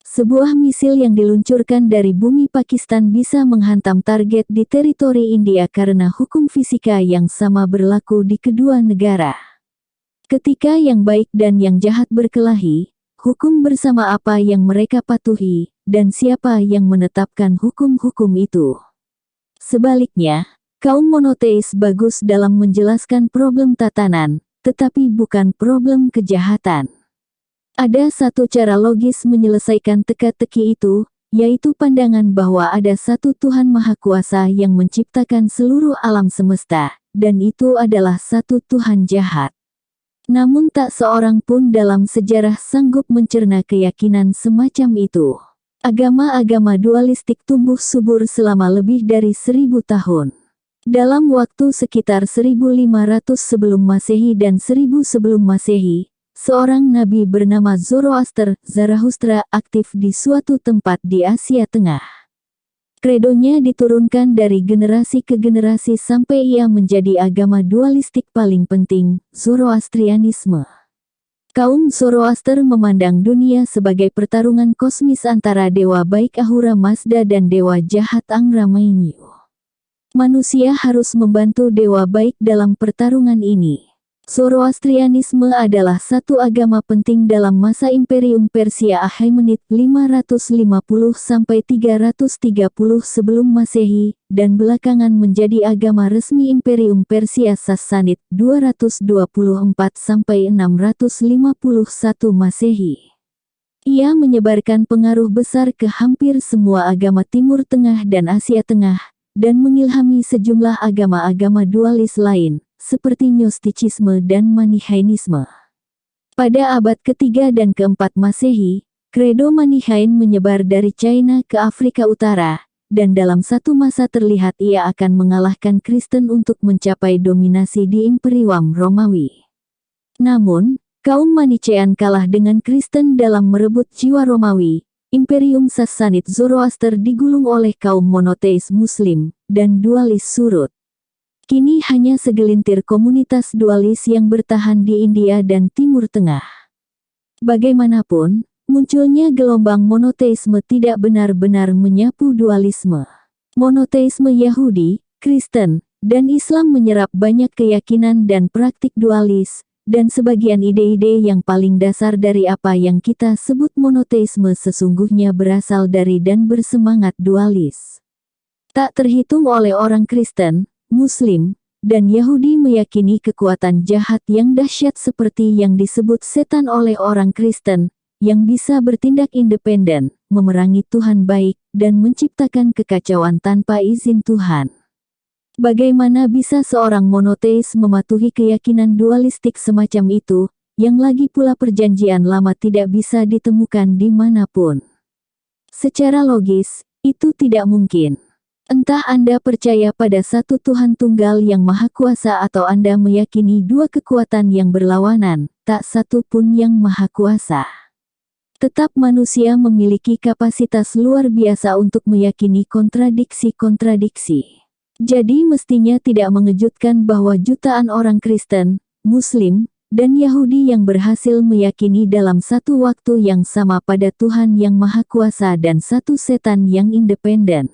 Sebuah misil yang diluncurkan dari bumi Pakistan bisa menghantam target di teritori India karena hukum fisika yang sama berlaku di kedua negara. Ketika yang baik dan yang jahat berkelahi, hukum bersama apa yang mereka patuhi, dan siapa yang menetapkan hukum-hukum itu? Sebaliknya, kaum monoteis bagus dalam menjelaskan problem tatanan, tetapi bukan problem kejahatan. Ada satu cara logis menyelesaikan teka-teki itu, yaitu pandangan bahwa ada satu Tuhan Maha Kuasa yang menciptakan seluruh alam semesta, dan itu adalah satu Tuhan jahat. Namun tak seorang pun dalam sejarah sanggup mencerna keyakinan semacam itu. Agama-agama dualistik tumbuh subur selama lebih dari 1000 tahun. Dalam waktu sekitar 1500 sebelum Masehi dan 1000 sebelum Masehi, seorang nabi bernama Zoroaster, Zarathustra, aktif di suatu tempat di Asia Tengah. Kredonya diturunkan dari generasi ke generasi sampai ia menjadi agama dualistik paling penting, Zoroastrianisme. Kaum Zoroaster memandang dunia sebagai pertarungan kosmis antara dewa baik Ahura Mazda dan dewa jahat Angra Mainyu. Manusia harus membantu dewa baik dalam pertarungan ini. Zoroastrianisme adalah satu agama penting dalam masa Imperium Persia Achaemenid 550–330 sebelum Masehi, dan belakangan menjadi agama resmi Imperium Persia Sassanid 224–651 Masehi. Ia menyebarkan pengaruh besar ke hampir semua agama Timur Tengah dan Asia Tengah, dan mengilhami sejumlah agama-agama dualis lain, seperti Gnosticisme dan Manichaeisme. Pada abad ke-3 dan ke-4 Masehi, kredo Manichaein menyebar dari China ke Afrika Utara, dan dalam satu masa terlihat ia akan mengalahkan Kristen untuk mencapai dominasi di Imperium Romawi. Namun, kaum Manichaean kalah dengan Kristen dalam merebut jiwa Romawi. Imperium Sassanid Zoroaster digulung oleh kaum monoteis Muslim, dan dualis surut. Kini hanya segelintir komunitas dualis yang bertahan di India dan Timur Tengah. Bagaimanapun, munculnya gelombang monoteisme tidak benar-benar menyapu dualisme. Monoteisme Yahudi, Kristen, dan Islam menyerap banyak keyakinan dan praktik dualis, dan sebagian ide-ide yang paling dasar dari apa yang kita sebut monoteisme sesungguhnya berasal dari dan bersemangat dualis. Tak terhitung oleh orang Kristen, Muslim, dan Yahudi meyakini kekuatan jahat yang dahsyat seperti yang disebut setan oleh orang Kristen, yang bisa bertindak independen, memerangi Tuhan baik, dan menciptakan kekacauan tanpa izin Tuhan. Bagaimana bisa seorang monoteis mematuhi keyakinan dualistik semacam itu, yang lagi pula perjanjian lama tidak bisa ditemukan dimanapun? Secara logis, itu tidak mungkin. Entah Anda percaya pada satu Tuhan tunggal yang maha kuasa atau Anda meyakini dua kekuatan yang berlawanan, tak satu pun yang maha kuasa. Tetap manusia memiliki kapasitas luar biasa untuk meyakini kontradiksi-kontradiksi. Jadi mestinya tidak mengejutkan bahwa jutaan orang Kristen, Muslim, dan Yahudi yang berhasil meyakini dalam satu waktu yang sama pada Tuhan yang maha kuasa dan satu setan yang independen.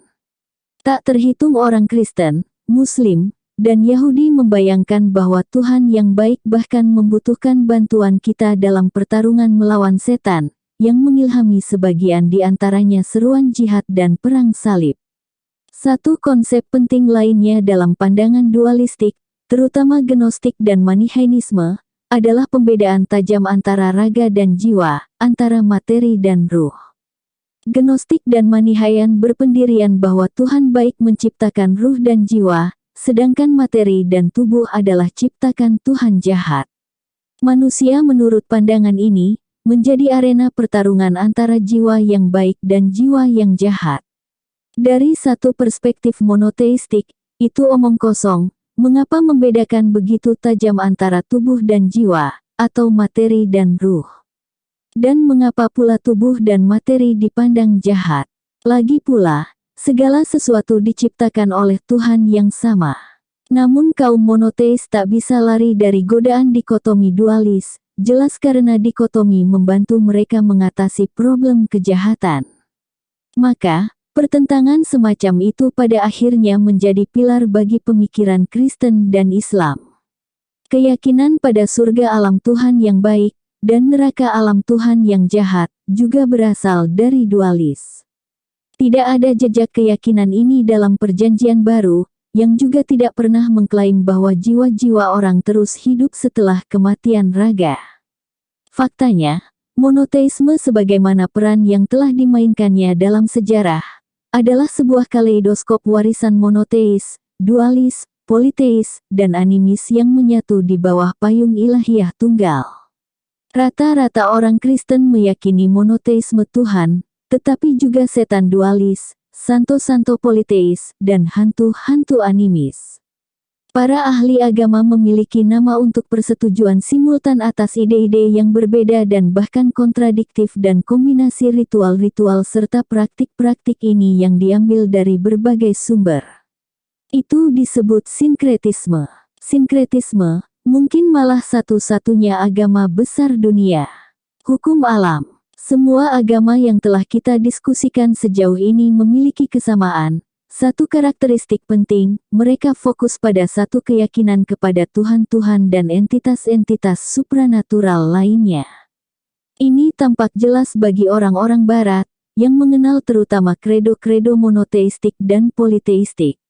Tak terhitung orang Kristen, Muslim, dan Yahudi membayangkan bahwa Tuhan yang baik bahkan membutuhkan bantuan kita dalam pertarungan melawan setan, yang mengilhami sebagian di antaranya seruan jihad dan perang salib. Satu konsep penting lainnya dalam pandangan dualistik, terutama Gnostik dan Manichaeisme, adalah pembedaan tajam antara raga dan jiwa, antara materi dan ruh. Gnostik dan Manichaean berpendirian bahwa Tuhan baik menciptakan ruh dan jiwa, sedangkan materi dan tubuh adalah ciptakan Tuhan jahat. Manusia menurut pandangan ini, menjadi arena pertarungan antara jiwa yang baik dan jiwa yang jahat. Dari satu perspektif monoteistik, itu omong kosong, mengapa membedakan begitu tajam antara tubuh dan jiwa, atau materi dan ruh? Dan mengapa pula tubuh dan materi dipandang jahat? Lagi pula, segala sesuatu diciptakan oleh Tuhan yang sama. Namun kaum monoteis tak bisa lari dari godaan dikotomi dualis, jelas karena dikotomi membantu mereka mengatasi problem kejahatan. Maka, pertentangan semacam itu pada akhirnya menjadi pilar bagi pemikiran Kristen dan Islam. Keyakinan pada surga alam Tuhan yang baik, dan neraka alam Tuhan yang jahat, juga berasal dari dualis. Tidak ada jejak keyakinan ini dalam Perjanjian Baru, yang juga tidak pernah mengklaim bahwa jiwa-jiwa orang terus hidup setelah kematian raga. Faktanya, monoteisme sebagaimana peran yang telah dimainkannya dalam sejarah, adalah sebuah kaleidoskop warisan monoteis, dualis, politeis, dan animis yang menyatu di bawah payung ilahiyah tunggal. Rata-rata orang Kristen meyakini monoteisme Tuhan, tetapi juga setan dualis, santo-santo politeis, dan hantu-hantu animis. Para ahli agama memiliki nama untuk persetujuan simultan atas ide-ide yang berbeda dan bahkan kontradiktif dan kombinasi ritual-ritual serta praktik-praktik ini yang diambil dari berbagai sumber. Itu disebut sinkretisme. Sinkretisme, mungkin malah satu-satunya agama besar dunia. Hukum alam. Semua agama yang telah kita diskusikan sejauh ini memiliki kesamaan. Satu karakteristik penting, mereka fokus pada satu keyakinan kepada Tuhan-Tuhan dan entitas-entitas supranatural lainnya. Ini tampak jelas bagi orang-orang Barat, yang mengenal terutama kredo-kredo monoteistik dan politeistik.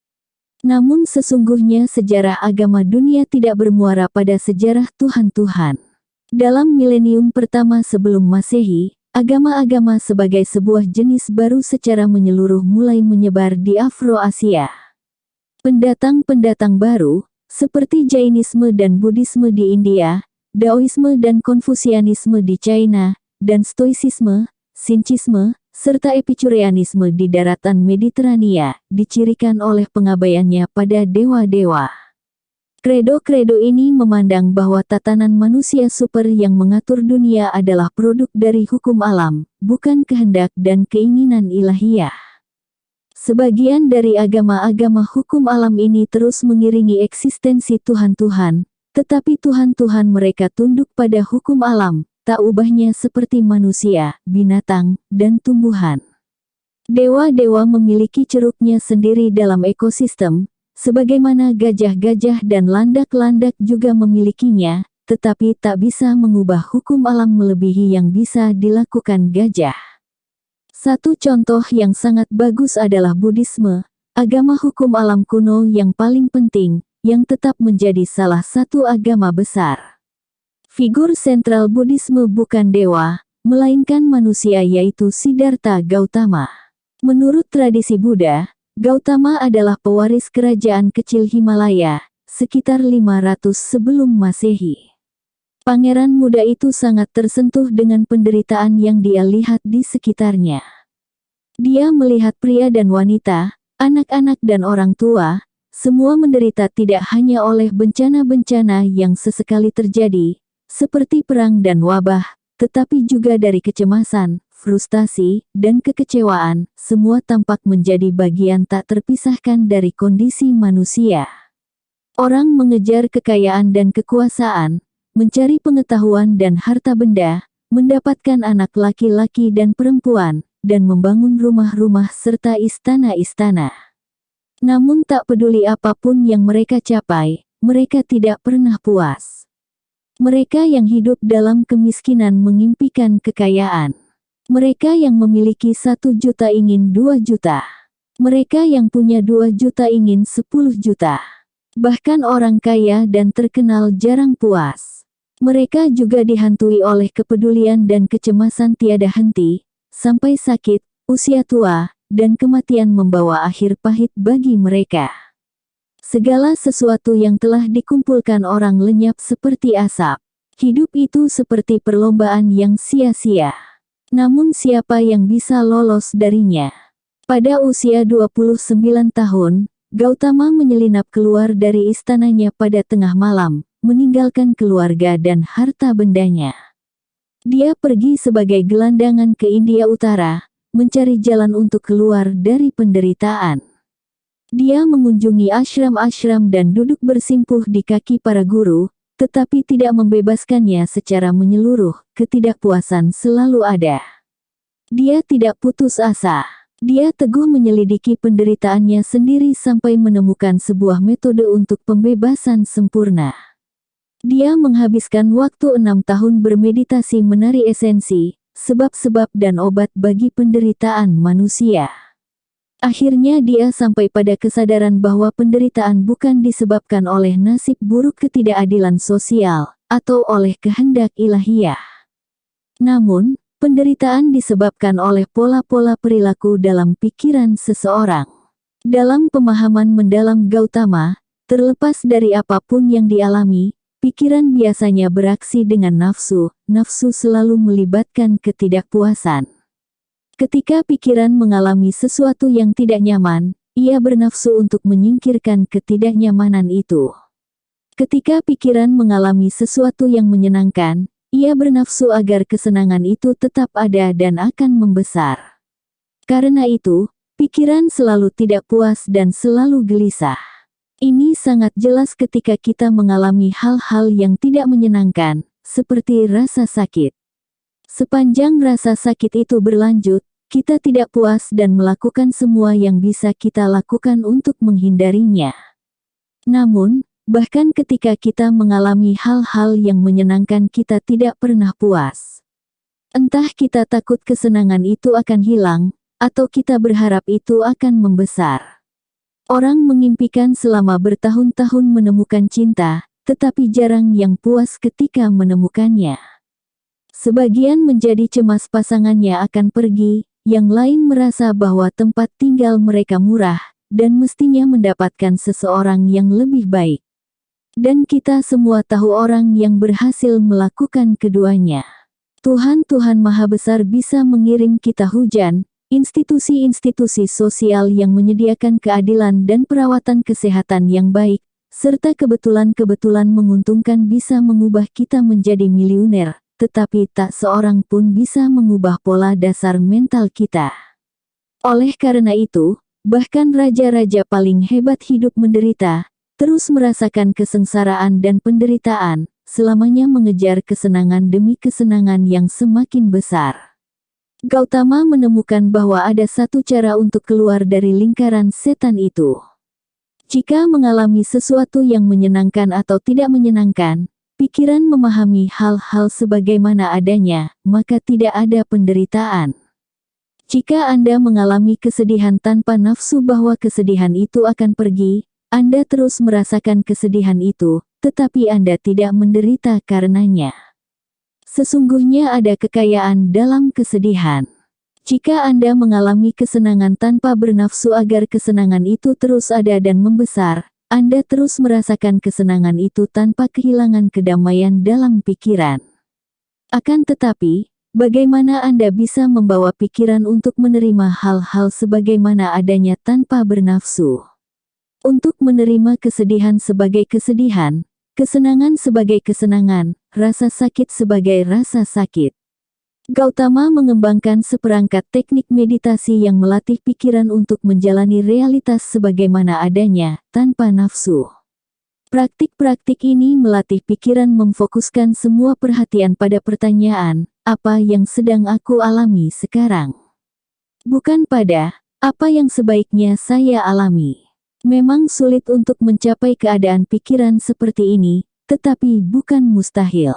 Namun sesungguhnya sejarah agama dunia tidak bermuara pada sejarah Tuhan-Tuhan. Dalam milenium pertama sebelum Masehi, agama-agama sebagai sebuah jenis baru secara menyeluruh mulai menyebar di Afro-Asia. Pendatang-pendatang baru, seperti Jainisme dan Buddhisme di India, Daoisme dan Konfusianisme di China, dan Stoicisme, Sinchisme, serta Epikureanisme di daratan Mediterania, dicirikan oleh pengabaiannya pada dewa-dewa. Kredo-kredo ini memandang bahwa tatanan manusia super yang mengatur dunia adalah produk dari hukum alam, bukan kehendak dan keinginan ilahiyah. Sebagian dari agama-agama hukum alam ini terus mengiringi eksistensi Tuhan-Tuhan, tetapi Tuhan-Tuhan mereka tunduk pada hukum alam, tak ubahnya seperti manusia, binatang, dan tumbuhan. Dewa-dewa memiliki ceruknya sendiri dalam ekosistem, sebagaimana gajah-gajah dan landak-landak juga memilikinya, tetapi tak bisa mengubah hukum alam melebihi yang bisa dilakukan gajah. Satu contoh yang sangat bagus adalah Buddhisme, agama hukum alam kuno yang paling penting, yang tetap menjadi salah satu agama besar. Figur sentral Buddhisme bukan dewa, melainkan manusia yaitu Siddhartha Gautama. Menurut tradisi Buddha, Gautama adalah pewaris kerajaan kecil Himalaya, sekitar 500 sebelum Masehi. Pangeran muda itu sangat tersentuh dengan penderitaan yang dia lihat di sekitarnya. Dia melihat pria dan wanita, anak-anak dan orang tua, semua menderita tidak hanya oleh bencana-bencana yang sesekali terjadi, seperti perang dan wabah, tetapi juga dari kecemasan, frustasi, dan kekecewaan, semua tampak menjadi bagian tak terpisahkan dari kondisi manusia. Orang mengejar kekayaan dan kekuasaan, mencari pengetahuan dan harta benda, mendapatkan anak laki-laki dan perempuan, dan membangun rumah-rumah serta istana-istana. Namun tak peduli apapun yang mereka capai, mereka tidak pernah puas. Mereka yang hidup dalam kemiskinan mengimpikan kekayaan. Mereka yang memiliki 1 juta ingin 2 juta. Mereka yang punya 2 juta ingin 10 juta. Bahkan orang kaya dan terkenal jarang puas. Mereka juga dihantui oleh kepedulian dan kecemasan tiada henti, sampai sakit, usia tua, dan kematian membawa akhir pahit bagi mereka. Segala sesuatu yang telah dikumpulkan orang lenyap seperti asap. Hidup itu seperti perlombaan yang sia-sia. Namun siapa yang bisa lolos darinya? Pada usia 29 tahun, Gautama menyelinap keluar dari istananya pada tengah malam, meninggalkan keluarga dan harta bendanya. Dia pergi sebagai gelandangan ke India Utara, mencari jalan untuk keluar dari penderitaan. Dia mengunjungi ashram-ashram dan duduk bersimpuh di kaki para guru, tetapi tidak membebaskannya secara menyeluruh. Ketidakpuasan selalu ada. Dia tidak putus asa. Dia teguh menyelidiki penderitaannya sendiri sampai menemukan sebuah metode untuk pembebasan sempurna. Dia menghabiskan waktu 6 tahun bermeditasi menari esensi, sebab-sebab dan obat bagi penderitaan manusia. Akhirnya dia sampai pada kesadaran bahwa penderitaan bukan disebabkan oleh nasib buruk ketidakadilan sosial, atau oleh kehendak ilahiyah. Namun, penderitaan disebabkan oleh pola-pola perilaku dalam pikiran seseorang. Dalam pemahaman mendalam Gautama, terlepas dari apapun yang dialami, pikiran biasanya beraksi dengan nafsu. Nafsu selalu melibatkan ketidakpuasan. Ketika pikiran mengalami sesuatu yang tidak nyaman, ia bernafsu untuk menyingkirkan ketidaknyamanan itu. Ketika pikiran mengalami sesuatu yang menyenangkan, ia bernafsu agar kesenangan itu tetap ada dan akan membesar. Karena itu, pikiran selalu tidak puas dan selalu gelisah. Ini sangat jelas ketika kita mengalami hal-hal yang tidak menyenangkan, seperti rasa sakit. Sepanjang rasa sakit itu berlanjut, kita tidak puas dan melakukan semua yang bisa kita lakukan untuk menghindarinya. Namun, bahkan ketika kita mengalami hal-hal yang menyenangkan, kita tidak pernah puas. Entah kita takut kesenangan itu akan hilang, atau kita berharap itu akan membesar. Orang mengimpikan selama bertahun-tahun menemukan cinta, tetapi jarang yang puas ketika menemukannya. Sebagian menjadi cemas pasangannya akan pergi, yang lain merasa bahwa tempat tinggal mereka murah, dan mestinya mendapatkan seseorang yang lebih baik. Dan kita semua tahu orang yang berhasil melakukan keduanya. Tuhan Maha Besar bisa mengirim kita hujan, institusi-institusi sosial yang menyediakan keadilan dan perawatan kesehatan yang baik, serta kebetulan-kebetulan menguntungkan bisa mengubah kita menjadi miliuner. Tetapi tak seorang pun bisa mengubah pola dasar mental kita. Oleh karena itu, bahkan raja-raja paling hebat hidup menderita, terus merasakan kesengsaraan dan penderitaan, selamanya mengejar kesenangan demi kesenangan yang semakin besar. Gautama menemukan bahwa ada satu cara untuk keluar dari lingkaran setan itu. Jika mengalami sesuatu yang menyenangkan atau tidak menyenangkan, pikiran memahami hal-hal sebagaimana adanya, maka tidak ada penderitaan. Jika Anda mengalami kesedihan tanpa nafsu bahwa kesedihan itu akan pergi, Anda terus merasakan kesedihan itu, tetapi Anda tidak menderita karenanya. Sesungguhnya ada kekayaan dalam kesedihan. Jika Anda mengalami kesenangan tanpa bernafsu agar kesenangan itu terus ada dan membesar, Anda terus merasakan kesenangan itu tanpa kehilangan kedamaian dalam pikiran. Akan tetapi, bagaimana Anda bisa membawa pikiran untuk menerima hal-hal sebagaimana adanya tanpa bernafsu? Untuk menerima kesedihan sebagai kesedihan, kesenangan sebagai kesenangan, rasa sakit sebagai rasa sakit. Gautama mengembangkan seperangkat teknik meditasi yang melatih pikiran untuk menjalani realitas sebagaimana adanya, tanpa nafsu. Praktik-praktik ini melatih pikiran memfokuskan semua perhatian pada pertanyaan, apa yang sedang aku alami sekarang? Bukan pada, apa yang sebaiknya saya alami. Memang sulit untuk mencapai keadaan pikiran seperti ini, tetapi bukan mustahil.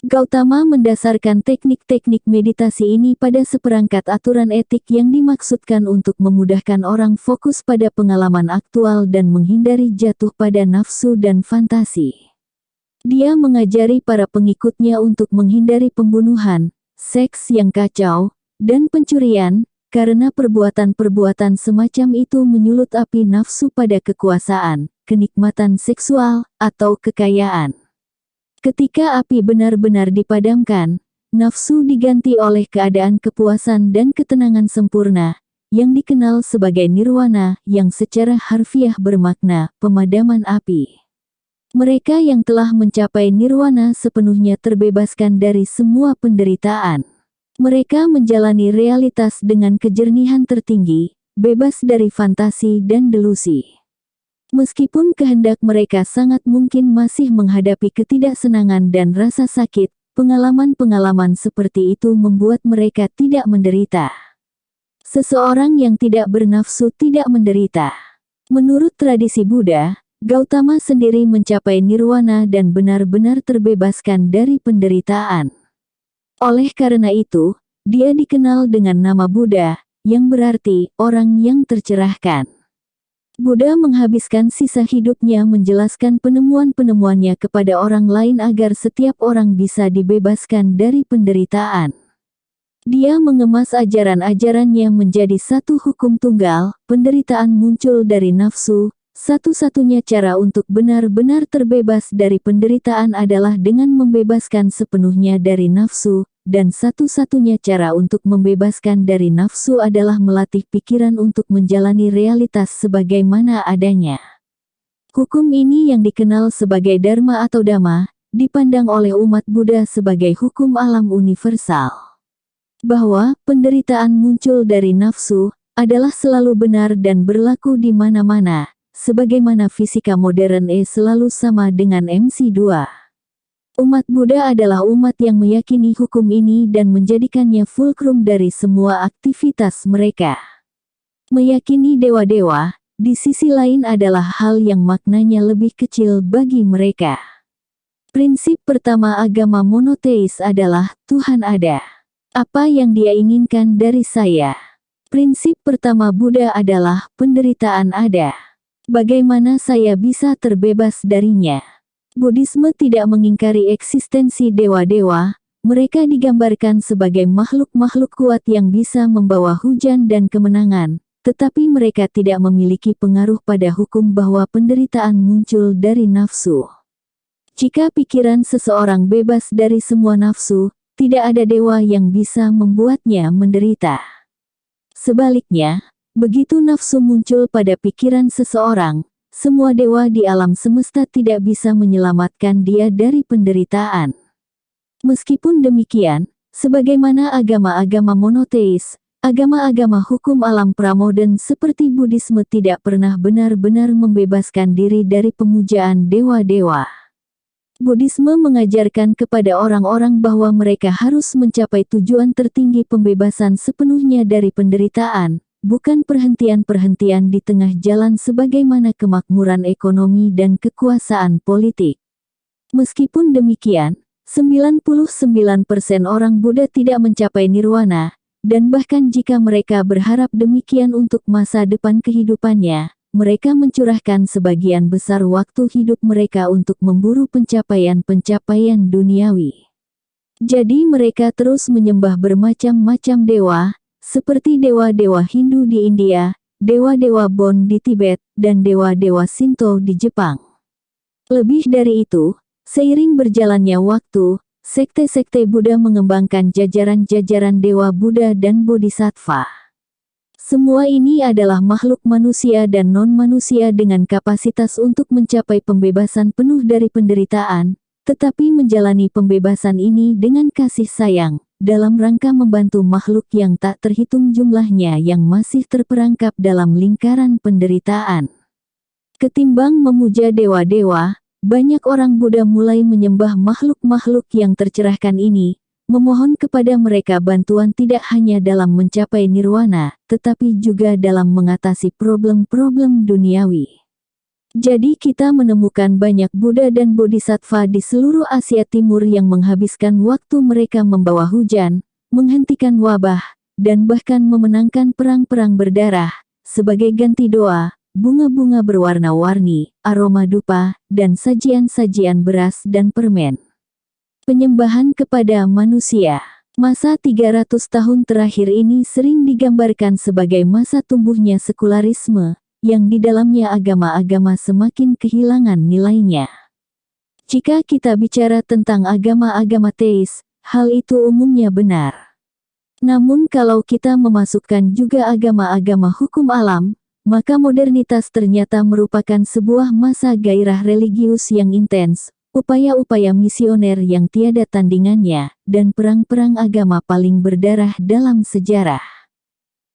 Gautama mendasarkan teknik-teknik meditasi ini pada seperangkat aturan etik yang dimaksudkan untuk memudahkan orang fokus pada pengalaman aktual dan menghindari jatuh pada nafsu dan fantasi. Dia mengajari para pengikutnya untuk menghindari pembunuhan, seks yang kacau, dan pencurian, karena perbuatan-perbuatan semacam itu menyulut api nafsu pada kekuasaan, kenikmatan seksual, atau kekayaan. Ketika api benar-benar dipadamkan, nafsu diganti oleh keadaan kepuasan dan ketenangan sempurna, yang dikenal sebagai nirwana, yang secara harfiah bermakna pemadaman api. Mereka yang telah mencapai nirwana sepenuhnya terbebaskan dari semua penderitaan. Mereka menjalani realitas dengan kejernihan tertinggi, bebas dari fantasi dan delusi. Meskipun kehendak mereka sangat mungkin masih menghadapi ketidaksenangan dan rasa sakit, pengalaman-pengalaman seperti itu membuat mereka tidak menderita. Seseorang yang tidak bernafsu tidak menderita. Menurut tradisi Buddha, Gautama sendiri mencapai nirwana dan benar-benar terbebaskan dari penderitaan. Oleh karena itu, dia dikenal dengan nama Buddha, yang berarti orang yang tercerahkan. Buddha menghabiskan sisa hidupnya menjelaskan penemuan-penemuannya kepada orang lain agar setiap orang bisa dibebaskan dari penderitaan. Dia mengemas ajaran-ajarannya menjadi satu hukum tunggal, penderitaan muncul dari nafsu. Satu-satunya cara untuk benar-benar terbebas dari penderitaan adalah dengan membebaskan sepenuhnya dari nafsu, dan satu-satunya cara untuk membebaskan dari nafsu adalah melatih pikiran untuk menjalani realitas sebagaimana adanya. Hukum ini yang dikenal sebagai Dharma atau Dhamma, dipandang oleh umat Buddha sebagai hukum alam universal. Bahwa penderitaan muncul dari nafsu adalah selalu benar dan berlaku di mana-mana. Sebagaimana fisika modern selalu sama dengan MC2. Umat Buddha adalah umat yang meyakini hukum ini dan menjadikannya fulcrum dari semua aktivitas mereka. Meyakini dewa-dewa, di sisi lain adalah hal yang maknanya lebih kecil bagi mereka. Prinsip pertama agama monoteis adalah, Tuhan ada. Apa yang Dia inginkan dari saya? Prinsip pertama Buddha adalah, penderitaan ada. Bagaimana saya bisa terbebas darinya? Buddhisme tidak mengingkari eksistensi dewa-dewa, mereka digambarkan sebagai makhluk-makhluk kuat yang bisa membawa hujan dan kemenangan, tetapi mereka tidak memiliki pengaruh pada hukum bahwa penderitaan muncul dari nafsu. Jika pikiran seseorang bebas dari semua nafsu, tidak ada dewa yang bisa membuatnya menderita. Sebaliknya, begitu nafsu muncul pada pikiran seseorang, semua dewa di alam semesta tidak bisa menyelamatkan dia dari penderitaan. Meskipun demikian, sebagaimana agama-agama monoteis, agama-agama hukum alam pramoden seperti Buddhisme tidak pernah benar-benar membebaskan diri dari pemujaan dewa-dewa. Buddhisme mengajarkan kepada orang-orang bahwa mereka harus mencapai tujuan tertinggi pembebasan sepenuhnya dari penderitaan, bukan perhentian-perhentian di tengah jalan sebagaimana kemakmuran ekonomi dan kekuasaan politik. Meskipun demikian, 99% orang Buddha tidak mencapai nirwana, dan bahkan jika mereka berharap demikian untuk masa depan kehidupannya, mereka mencurahkan sebagian besar waktu hidup mereka untuk memburu pencapaian-pencapaian duniawi. Jadi mereka terus menyembah bermacam-macam dewa, seperti dewa-dewa Hindu di India, dewa-dewa Bon di Tibet, dan dewa-dewa Shinto di Jepang. Lebih dari itu, seiring berjalannya waktu, sekte-sekte Buddha mengembangkan jajaran-jajaran dewa Buddha dan Bodhisattva. Semua ini adalah makhluk manusia dan non-manusia dengan kapasitas untuk mencapai pembebasan penuh dari penderitaan, tetapi menjalani pembebasan ini dengan kasih sayang, dalam rangka membantu makhluk yang tak terhitung jumlahnya yang masih terperangkap dalam lingkaran penderitaan. Ketimbang memuja dewa-dewa, banyak orang Buddha mulai menyembah makhluk-makhluk yang tercerahkan ini, memohon kepada mereka bantuan tidak hanya dalam mencapai nirwana, tetapi juga dalam mengatasi problem-problem duniawi. Jadi kita menemukan banyak Buddha dan Bodhisattva di seluruh Asia Timur yang menghabiskan waktu mereka membawa hujan, menghentikan wabah, dan bahkan memenangkan perang-perang berdarah, sebagai ganti doa, bunga-bunga berwarna-warni, aroma dupa, dan sajian-sajian beras dan permen. Penyembahan kepada manusia. Masa 300 tahun terakhir ini sering digambarkan sebagai masa tumbuhnya sekularisme, yang di dalamnya agama-agama semakin kehilangan nilainya. Jika kita bicara tentang agama-agama teis, hal itu umumnya benar. Namun kalau kita memasukkan juga agama-agama hukum alam, maka modernitas ternyata merupakan sebuah masa gairah religius yang intens, upaya-upaya misioner yang tiada tandingannya, dan perang-perang agama paling berdarah dalam sejarah.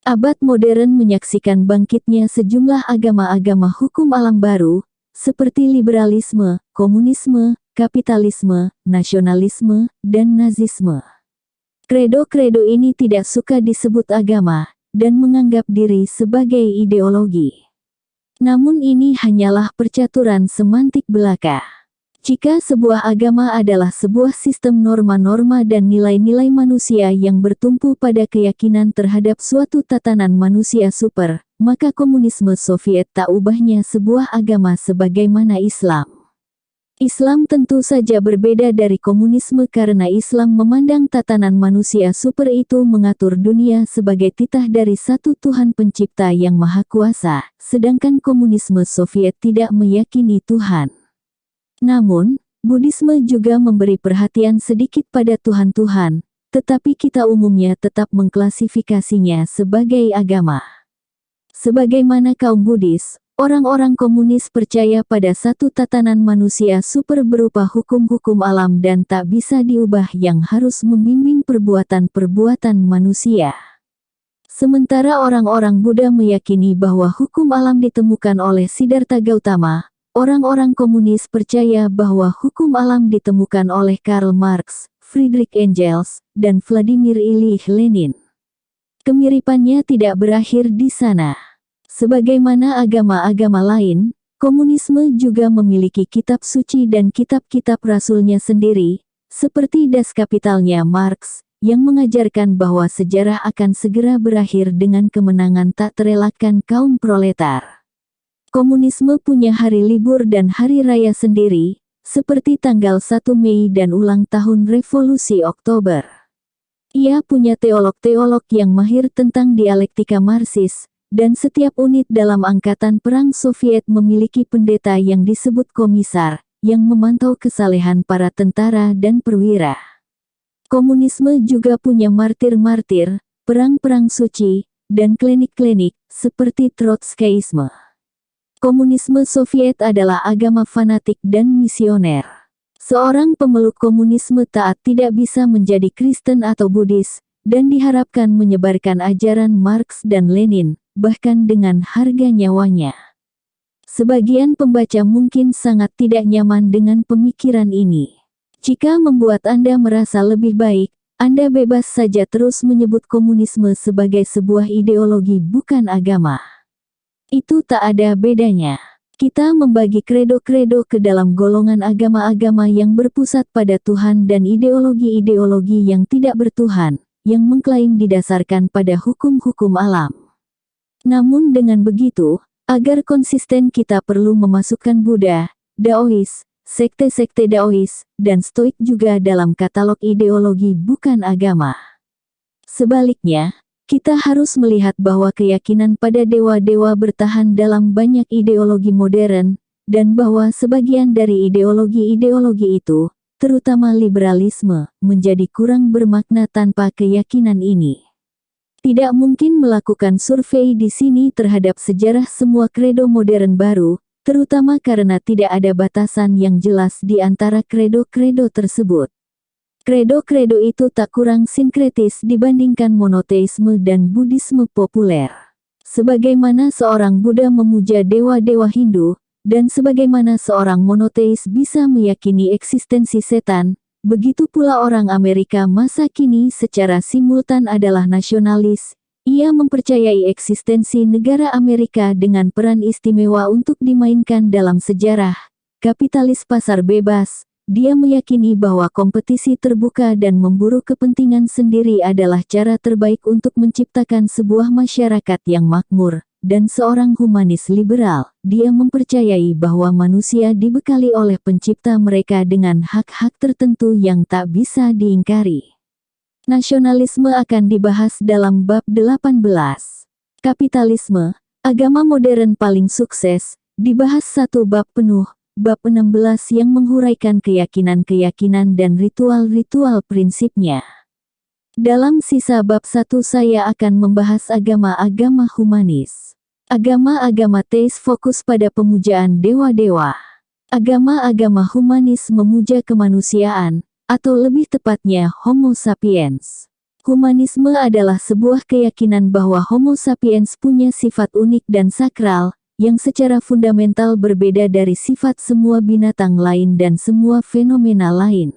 Abad modern menyaksikan bangkitnya sejumlah agama-agama hukum alam baru, seperti liberalisme, komunisme, kapitalisme, nasionalisme, dan nazisme. Kredo-kredo ini tidak suka disebut agama, dan menganggap diri sebagai ideologi. Namun ini hanyalah percaturan semantik belaka. Jika sebuah agama adalah sebuah sistem norma-norma dan nilai-nilai manusia yang bertumpu pada keyakinan terhadap suatu tatanan manusia super, maka komunisme Soviet tak ubahnya sebuah agama sebagaimana Islam. Islam tentu saja berbeda dari komunisme karena Islam memandang tatanan manusia super itu mengatur dunia sebagai titah dari satu Tuhan pencipta yang maha kuasa, sedangkan komunisme Soviet tidak meyakini Tuhan. Namun, Buddhisme juga memberi perhatian sedikit pada Tuhan-Tuhan, tetapi kita umumnya tetap mengklasifikasinya sebagai agama. Sebagaimana kaum Buddhis, orang-orang komunis percaya pada satu tatanan manusia super berupa hukum-hukum alam dan tak bisa diubah yang harus membimbing perbuatan-perbuatan manusia. Sementara orang-orang Buddha meyakini bahwa hukum alam ditemukan oleh Siddhartha Gautama, orang-orang komunis percaya bahwa hukum alam ditemukan oleh Karl Marx, Friedrich Engels, dan Vladimir Ilyich Lenin. Kemiripannya tidak berakhir di sana. Sebagaimana agama-agama lain, komunisme juga memiliki kitab suci dan kitab-kitab rasulnya sendiri, seperti Das Kapitalnya Marx, yang mengajarkan bahwa sejarah akan segera berakhir dengan kemenangan tak terelakkan kaum proletar. Komunisme punya hari libur dan hari raya sendiri, seperti tanggal 1 Mei dan ulang tahun Revolusi Oktober. Ia punya teolog-teolog yang mahir tentang dialektika Marxis, dan setiap unit dalam angkatan perang Soviet memiliki pendeta yang disebut komisar, yang memantau kesalehan para tentara dan perwira. Komunisme juga punya martir-martir, perang-perang suci, dan klinik-klinik, seperti Trotskyisme. Komunisme Soviet adalah agama fanatik dan misioner. Seorang pemeluk komunisme taat tidak bisa menjadi Kristen atau Buddhis, dan diharapkan menyebarkan ajaran Marx dan Lenin, bahkan dengan harga nyawanya. Sebagian pembaca mungkin sangat tidak nyaman dengan pemikiran ini. Jika membuat Anda merasa lebih baik, Anda bebas saja terus menyebut komunisme sebagai sebuah ideologi bukan agama. Itu tak ada bedanya. Kita membagi kredo-kredo ke dalam golongan agama-agama yang berpusat pada Tuhan dan ideologi-ideologi yang tidak bertuhan, yang mengklaim didasarkan pada hukum-hukum alam. Namun dengan begitu, agar konsisten kita perlu memasukkan Buddha, Daois, sekte-sekte Daois, dan Stoik juga dalam katalog ideologi bukan agama. Sebaliknya, kita harus melihat bahwa keyakinan pada dewa-dewa bertahan dalam banyak ideologi modern, dan bahwa sebagian dari ideologi-ideologi itu, terutama liberalisme, menjadi kurang bermakna tanpa keyakinan ini. Tidak mungkin melakukan survei di sini terhadap sejarah semua kredo modern baru, terutama karena tidak ada batasan yang jelas di antara kredo-kredo tersebut. Kredo-kredo itu tak kurang sinkretis dibandingkan monoteisme dan Buddhisme populer. Sebagaimana seorang Buddha memuja dewa-dewa Hindu, dan sebagaimana seorang monoteis bisa meyakini eksistensi setan, begitu pula orang Amerika masa kini secara simultan adalah nasionalis. Ia mempercayai eksistensi negara Amerika dengan peran istimewa untuk dimainkan dalam sejarah. Kapitalis pasar bebas, dia meyakini bahwa kompetisi terbuka dan memburu kepentingan sendiri adalah cara terbaik untuk menciptakan sebuah masyarakat yang makmur. Dan seorang humanis liberal, dia mempercayai bahwa manusia dibekali oleh pencipta mereka dengan hak-hak tertentu yang tak bisa diingkari. Nasionalisme akan dibahas dalam bab 18. Kapitalisme, agama modern paling sukses, dibahas satu bab penuh, bab 16 yang menghuraikan keyakinan-keyakinan dan ritual-ritual prinsipnya. Dalam sisa bab 1 saya akan membahas agama-agama humanis. Agama-agama teis fokus pada pemujaan dewa-dewa. Agama-agama humanis memuja kemanusiaan, atau lebih tepatnya Homo sapiens. Humanisme adalah sebuah keyakinan bahwa Homo sapiens punya sifat unik dan sakral, yang secara fundamental berbeda dari sifat semua binatang lain dan semua fenomena lain.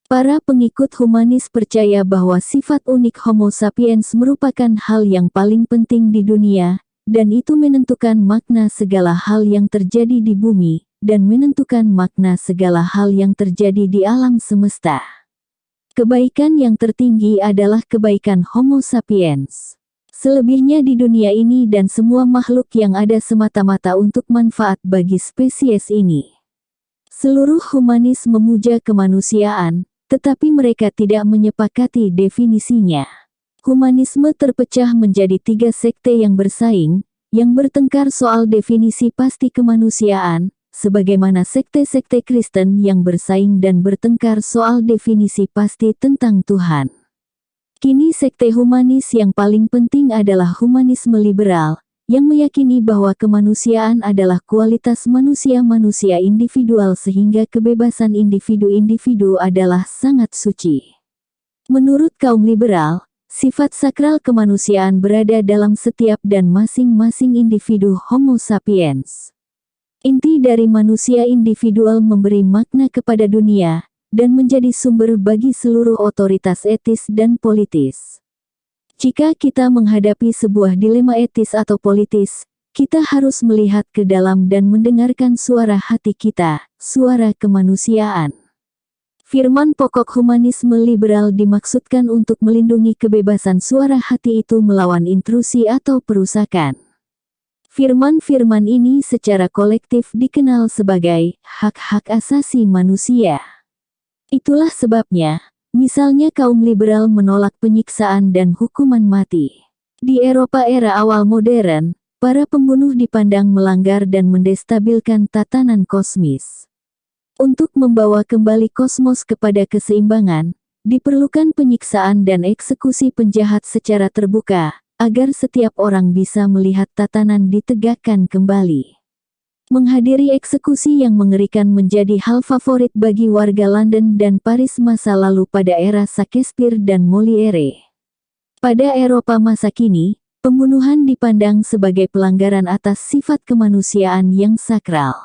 Para pengikut humanis percaya bahwa sifat unik Homo sapiens merupakan hal yang paling penting di dunia, dan itu menentukan makna segala hal yang terjadi di bumi, dan menentukan makna segala hal yang terjadi di alam semesta. Kebaikan yang tertinggi adalah kebaikan Homo sapiens. Selebihnya di dunia ini dan semua makhluk yang ada semata-mata untuk manfaat bagi spesies ini. Seluruh humanis memuja kemanusiaan, tetapi mereka tidak menyepakati definisinya. Humanisme terpecah menjadi 3 sekte yang bersaing, yang bertengkar soal definisi pasti kemanusiaan, sebagaimana sekte-sekte Kristen yang bersaing dan bertengkar soal definisi pasti tentang Tuhan. Kini sekte humanis yang paling penting adalah humanisme liberal, yang meyakini bahwa kemanusiaan adalah kualitas manusia-manusia individual sehingga kebebasan individu-individu adalah sangat suci. Menurut kaum liberal, sifat sakral kemanusiaan berada dalam setiap dan masing-masing individu Homo sapiens. Inti dari manusia individual memberi makna kepada dunia, dan menjadi sumber bagi seluruh otoritas etis dan politis. Jika kita menghadapi sebuah dilema etis atau politis, kita harus melihat ke dalam dan mendengarkan suara hati kita, suara kemanusiaan. Firman pokok humanisme liberal dimaksudkan untuk melindungi kebebasan suara hati itu melawan intrusi atau perusakan. Firman-firman ini secara kolektif dikenal sebagai hak-hak asasi manusia. Itulah sebabnya, misalnya kaum liberal menolak penyiksaan dan hukuman mati. Di Eropa era awal modern, para pembunuh dipandang melanggar dan mendestabilkan tatanan kosmis. Untuk membawa kembali kosmos kepada keseimbangan, diperlukan penyiksaan dan eksekusi penjahat secara terbuka, agar setiap orang bisa melihat tatanan ditegakkan kembali. Menghadiri eksekusi yang mengerikan menjadi hal favorit bagi warga London dan Paris masa lalu pada era Shakespeare dan Molière. Pada Eropa masa kini, pembunuhan dipandang sebagai pelanggaran atas sifat kemanusiaan yang sakral.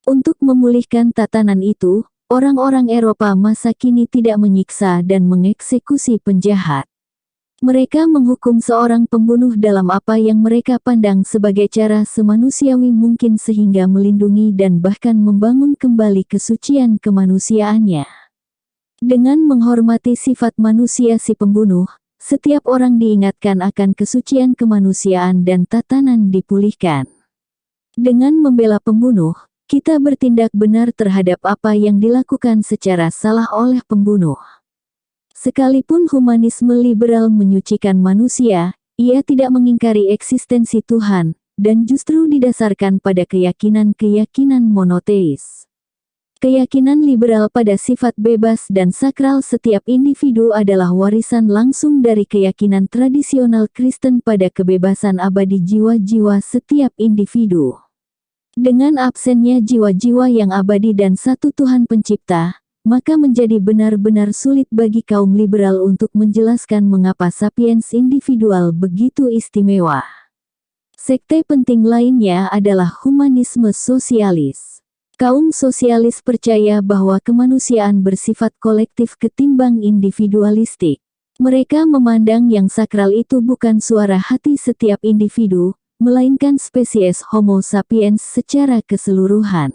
Untuk memulihkan tatanan itu, orang-orang Eropa masa kini tidak menyiksa dan mengeksekusi penjahat. Mereka menghukum seorang pembunuh dalam apa yang mereka pandang sebagai cara semanusiawi mungkin sehingga melindungi dan bahkan membangun kembali kesucian kemanusiaannya. Dengan menghormati sifat manusia si pembunuh, setiap orang diingatkan akan kesucian kemanusiaan dan tatanan dipulihkan. Dengan membela pembunuh, kita bertindak benar terhadap apa yang dilakukan secara salah oleh pembunuh. Sekalipun humanisme liberal menyucikan manusia, ia tidak mengingkari eksistensi Tuhan, dan justru didasarkan pada keyakinan-keyakinan monoteis. Keyakinan liberal pada sifat bebas dan sakral setiap individu adalah warisan langsung dari keyakinan tradisional Kristen pada kebebasan abadi jiwa-jiwa setiap individu. Dengan absennya jiwa-jiwa yang abadi dan satu Tuhan pencipta, maka menjadi benar-benar sulit bagi kaum liberal untuk menjelaskan mengapa sapiens individual begitu istimewa. Sekte penting lainnya adalah humanisme sosialis. Kaum sosialis percaya bahwa kemanusiaan bersifat kolektif ketimbang individualistik. Mereka memandang yang sakral itu bukan suara hati setiap individu, melainkan spesies Homo sapiens secara keseluruhan.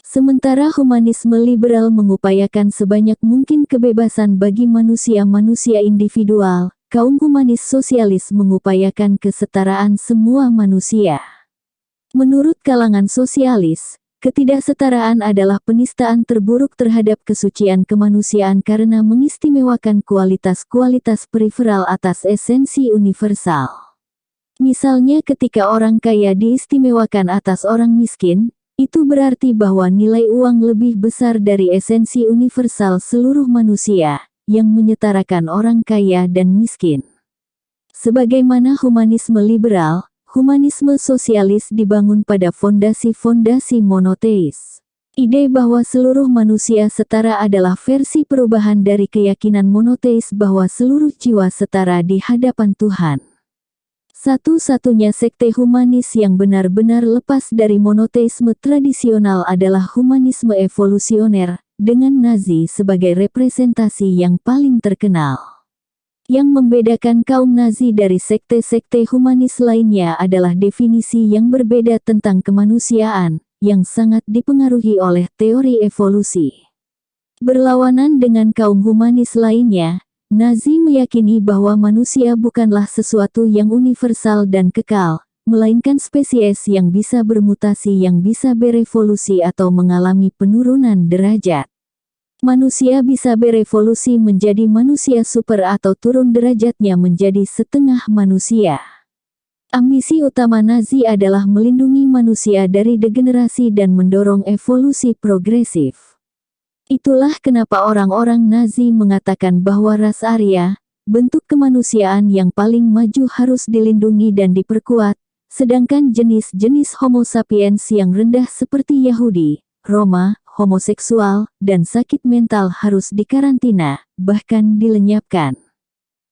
Sementara humanisme liberal mengupayakan sebanyak mungkin kebebasan bagi manusia-manusia individual, kaum humanis sosialis mengupayakan kesetaraan semua manusia. Menurut kalangan sosialis, ketidaksetaraan adalah penistaan terburuk terhadap kesucian kemanusiaan karena mengistimewakan kualitas-kualitas periferal atas esensi universal. Misalnya ketika orang kaya diistimewakan atas orang miskin, itu berarti bahwa nilai uang lebih besar dari esensi universal seluruh manusia, yang menyetarakan orang kaya dan miskin. Sebagaimana humanisme liberal, Humanisme sosialis dibangun pada fondasi-fondasi monoteis. Ide bahwa seluruh manusia setara adalah versi perubahan dari keyakinan monoteis bahwa seluruh jiwa setara di hadapan Tuhan. Satu-satunya sekte humanis yang benar-benar lepas dari monoteisme tradisional adalah humanisme evolusioner, dengan Nazi sebagai representasi yang paling terkenal. Yang membedakan kaum Nazi dari sekte-sekte humanis lainnya adalah definisi yang berbeda tentang kemanusiaan, yang sangat dipengaruhi oleh teori evolusi. Berlawanan dengan kaum humanis lainnya, Nazi meyakini bahwa manusia bukanlah sesuatu yang universal dan kekal, melainkan spesies yang bisa bermutasi, yang bisa berevolusi atau mengalami penurunan derajat. Manusia bisa berevolusi menjadi manusia super atau turun derajatnya menjadi setengah manusia. Ambisi utama Nazi adalah melindungi manusia dari degenerasi dan mendorong evolusi progresif. Itulah kenapa orang-orang Nazi mengatakan bahwa ras Arya, bentuk kemanusiaan yang paling maju, harus dilindungi dan diperkuat, sedangkan jenis-jenis Homo sapiens yang rendah seperti Yahudi, Roma, homoseksual, dan sakit mental harus dikarantina, bahkan dilenyapkan.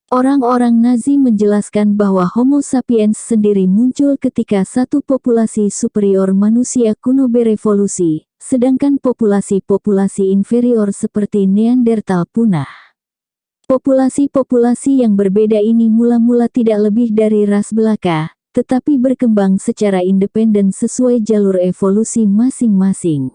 Orang-orang Nazi menjelaskan bahwa Homo sapiens sendiri muncul ketika satu populasi superior manusia kuno berevolusi, sedangkan populasi-populasi inferior seperti Neanderthal punah. Populasi-populasi yang berbeda ini mula-mula tidak lebih dari ras belaka, tetapi berkembang secara independen sesuai jalur evolusi masing-masing.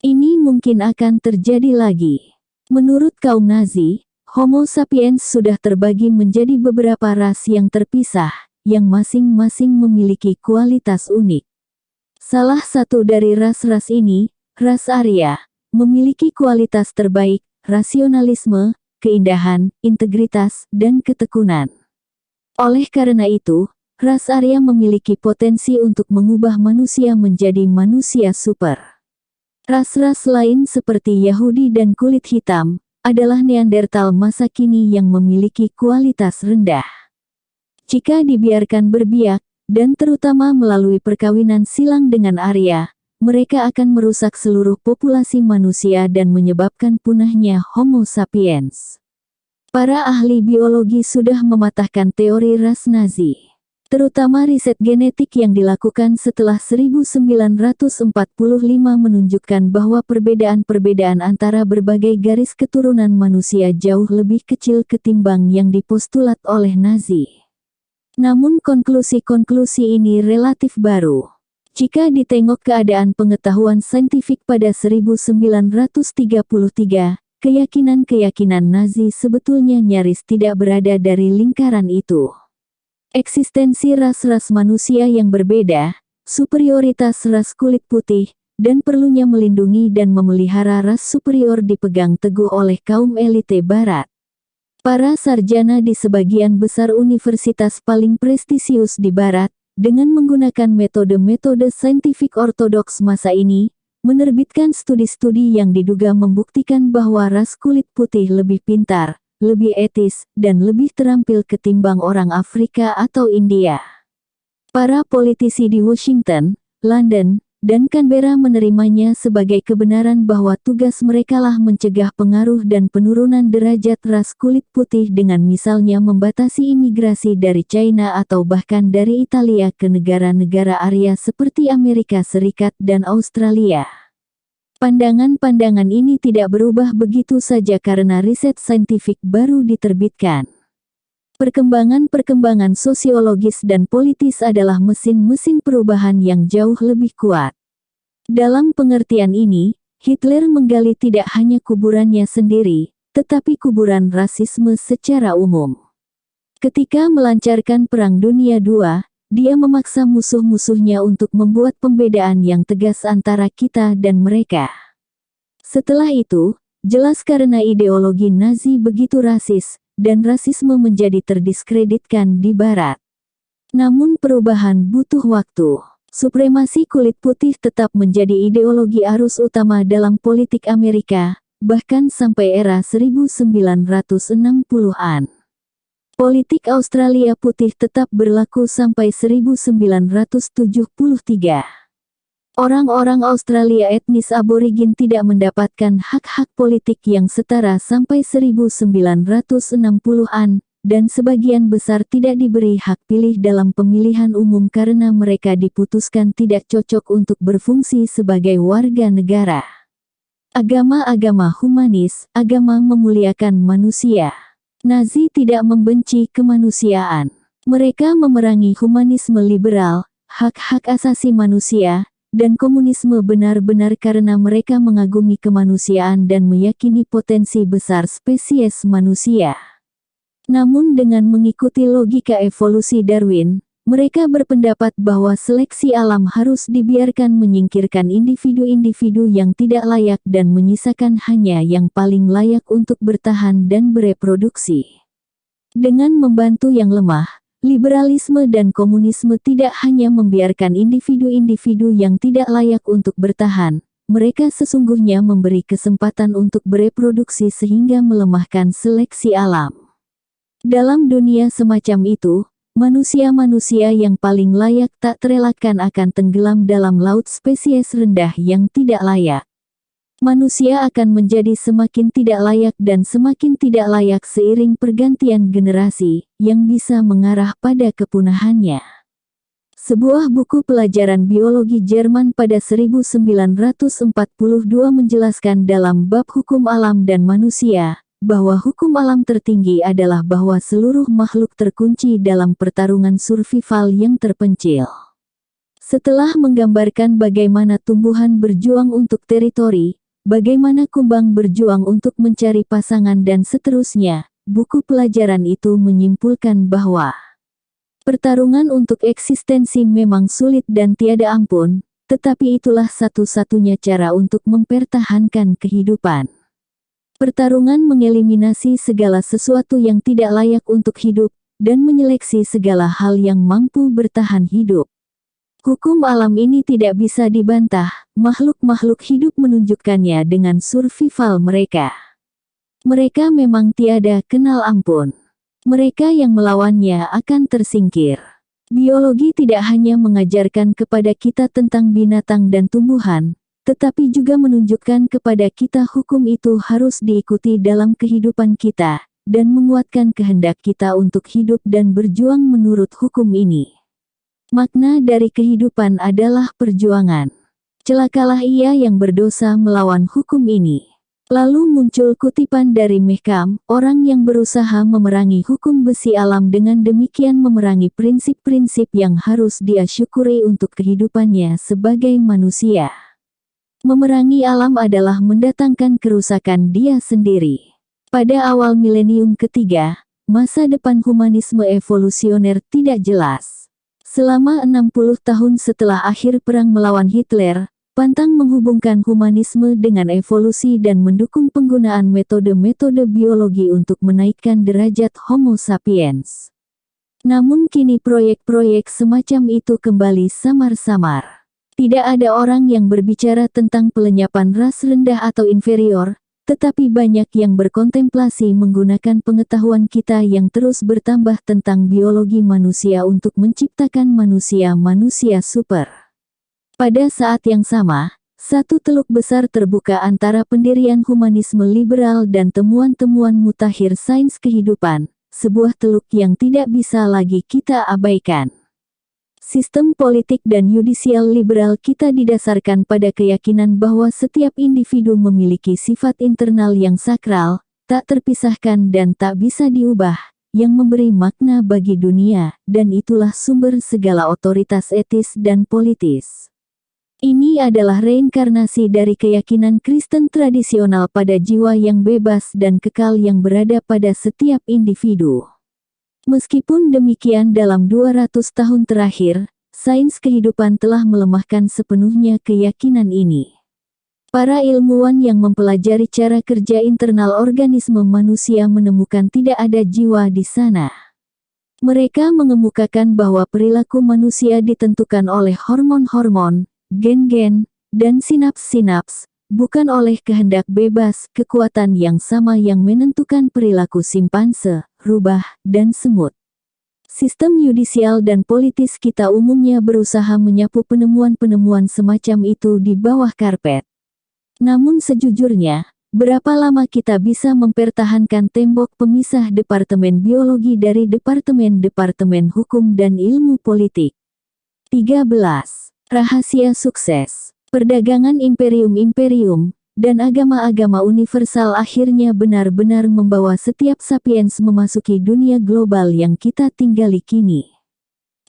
Ini mungkin akan terjadi lagi. Menurut kaum Nazi, Homo sapiens sudah terbagi menjadi beberapa ras yang terpisah, yang masing-masing memiliki kualitas unik. Salah satu dari ras-ras ini, ras Arya, memiliki kualitas terbaik, rasionalisme, keindahan, integritas, dan ketekunan. Oleh karena itu, ras Arya memiliki potensi untuk mengubah manusia menjadi manusia super. Ras-ras lain seperti Yahudi dan kulit hitam adalah Neanderthal masa kini yang memiliki kualitas rendah. Jika dibiarkan berbiak, dan terutama melalui perkawinan silang dengan Arya, mereka akan merusak seluruh populasi manusia dan menyebabkan punahnya Homo sapiens. Para ahli biologi sudah mematahkan teori ras Nazi. Terutama riset genetik yang dilakukan setelah 1945 menunjukkan bahwa perbedaan-perbedaan antara berbagai garis keturunan manusia jauh lebih kecil ketimbang yang dipostulat oleh Nazi. Namun konklusi-konklusi ini relatif baru. Jika ditengok keadaan pengetahuan saintifik pada 1933, keyakinan-keyakinan Nazi sebetulnya nyaris tidak berada dari lingkaran itu. Eksistensi ras-ras manusia yang berbeda, superioritas ras kulit putih, dan perlunya melindungi dan memelihara ras superior dipegang teguh oleh kaum elite Barat. Para sarjana di sebagian besar universitas paling prestisius di Barat, dengan menggunakan metode-metode saintifik ortodoks masa ini, menerbitkan studi-studi yang diduga membuktikan bahwa ras kulit putih lebih pintar, lebih etis, dan lebih terampil ketimbang orang Afrika atau India. Para politisi di Washington, London, dan Canberra menerimanya sebagai kebenaran bahwa tugas merekalah mencegah pengaruh dan penurunan derajat ras kulit putih dengan misalnya membatasi imigrasi dari China atau bahkan dari Italia ke negara-negara Arya seperti Amerika Serikat dan Australia. Pandangan-pandangan ini tidak berubah begitu saja karena riset saintifik baru diterbitkan. Perkembangan-perkembangan sosiologis dan politis adalah mesin-mesin perubahan yang jauh lebih kuat. Dalam pengertian ini, Hitler menggali tidak hanya kuburannya sendiri, tetapi kuburan rasisme secara umum. Ketika melancarkan Perang Dunia II, dia memaksa musuh-musuhnya untuk membuat pembedaan yang tegas antara kita dan mereka. Setelah itu, jelas karena ideologi Nazi begitu rasis, dan rasisme menjadi terdiskreditkan di Barat. Namun perubahan butuh waktu. Supremasi kulit putih tetap menjadi ideologi arus utama dalam politik Amerika, bahkan sampai era 1960-an. Politik Australia Putih tetap berlaku sampai 1973. Orang-orang Australia etnis aborigin tidak mendapatkan hak-hak politik yang setara sampai 1960-an, dan sebagian besar tidak diberi hak pilih dalam pemilihan umum karena mereka diputuskan tidak cocok untuk berfungsi sebagai warga negara. Agama-agama humanis, agama memuliakan manusia. Nazi tidak membenci kemanusiaan. Mereka memerangi humanisme liberal, hak-hak asasi manusia, dan komunisme benar-benar karena mereka mengagumi kemanusiaan dan meyakini potensi besar spesies manusia. Namun dengan mengikuti logika evolusi Darwin, mereka berpendapat bahwa seleksi alam harus dibiarkan menyingkirkan individu-individu yang tidak layak dan menyisakan hanya yang paling layak untuk bertahan dan bereproduksi. Dengan membantu yang lemah, liberalisme dan komunisme tidak hanya membiarkan individu-individu yang tidak layak untuk bertahan, mereka sesungguhnya memberi kesempatan untuk bereproduksi sehingga melemahkan seleksi alam. Dalam dunia semacam itu, manusia-manusia yang paling layak tak terelakkan akan tenggelam dalam laut spesies rendah yang tidak layak. Manusia akan menjadi semakin tidak layak dan semakin tidak layak seiring pergantian generasi, yang bisa mengarah pada kepunahannya. Sebuah buku pelajaran biologi Jerman pada 1942 menjelaskan dalam bab hukum alam dan manusia, bahwa hukum alam tertinggi adalah bahwa seluruh makhluk terkunci dalam pertarungan survival yang terpencil. Setelah menggambarkan bagaimana tumbuhan berjuang untuk teritori, bagaimana kumbang berjuang untuk mencari pasangan dan seterusnya, buku pelajaran itu menyimpulkan bahwa pertarungan untuk eksistensi memang sulit dan tiada ampun, tetapi itulah satu-satunya cara untuk mempertahankan kehidupan. Pertarungan mengeliminasi segala sesuatu yang tidak layak untuk hidup, dan menyeleksi segala hal yang mampu bertahan hidup. Hukum alam ini tidak bisa dibantah, makhluk-makhluk hidup menunjukkannya dengan survival mereka. Mereka memang tiada kenal ampun. Mereka yang melawannya akan tersingkir. Biologi tidak hanya mengajarkan kepada kita tentang binatang dan tumbuhan, tetapi juga menunjukkan kepada kita hukum itu harus diikuti dalam kehidupan kita, dan menguatkan kehendak kita untuk hidup dan berjuang menurut hukum ini. Makna dari kehidupan adalah perjuangan. Celakalah ia yang berdosa melawan hukum ini. Lalu muncul kutipan dari Mehkam, orang yang berusaha memerangi hukum besi alam dengan demikian memerangi prinsip-prinsip yang harus dia syukuri untuk kehidupannya sebagai manusia. Memerangi alam adalah mendatangkan kerusakan dia sendiri. Pada awal milenium ketiga, masa depan humanisme evolusioner tidak jelas. Selama 60 tahun setelah akhir perang melawan Hitler, pantang menghubungkan humanisme dengan evolusi dan mendukung penggunaan metode-metode biologi untuk menaikkan derajat Homo sapiens. Namun kini proyek-proyek semacam itu kembali samar-samar. Tidak ada orang yang berbicara tentang pelenyapan ras rendah atau inferior, tetapi banyak yang berkontemplasi menggunakan pengetahuan kita yang terus bertambah tentang biologi manusia untuk menciptakan manusia-manusia super. Pada saat yang sama, satu teluk besar terbuka antara pendirian humanisme liberal dan temuan-temuan mutakhir sains kehidupan, sebuah teluk yang tidak bisa lagi kita abaikan. Sistem politik dan yudisial liberal kita didasarkan pada keyakinan bahwa setiap individu memiliki sifat internal yang sakral, tak terpisahkan dan tak bisa diubah, yang memberi makna bagi dunia, dan itulah sumber segala otoritas etis dan politis. Ini adalah reinkarnasi dari keyakinan Kristen tradisional pada jiwa yang bebas dan kekal yang berada pada setiap individu. Meskipun demikian dalam 200 tahun terakhir, sains kehidupan telah melemahkan sepenuhnya keyakinan ini. Para ilmuwan yang mempelajari cara kerja internal organisme manusia menemukan tidak ada jiwa di sana. Mereka mengemukakan bahwa perilaku manusia ditentukan oleh hormon-hormon, gen-gen, dan sinaps-sinaps, bukan oleh kehendak bebas, kekuatan yang sama yang menentukan perilaku simpanse, rubah, dan semut. Sistem yudisial dan politis kita umumnya berusaha menyapu penemuan-penemuan semacam itu di bawah karpet. Namun sejujurnya, berapa lama kita bisa mempertahankan tembok pemisah Departemen Biologi dari Departemen Hukum dan Ilmu Politik? 13. Rahasia sukses. Perdagangan imperium-imperium dan agama-agama universal akhirnya benar-benar membawa setiap sapiens memasuki dunia global yang kita tinggali kini.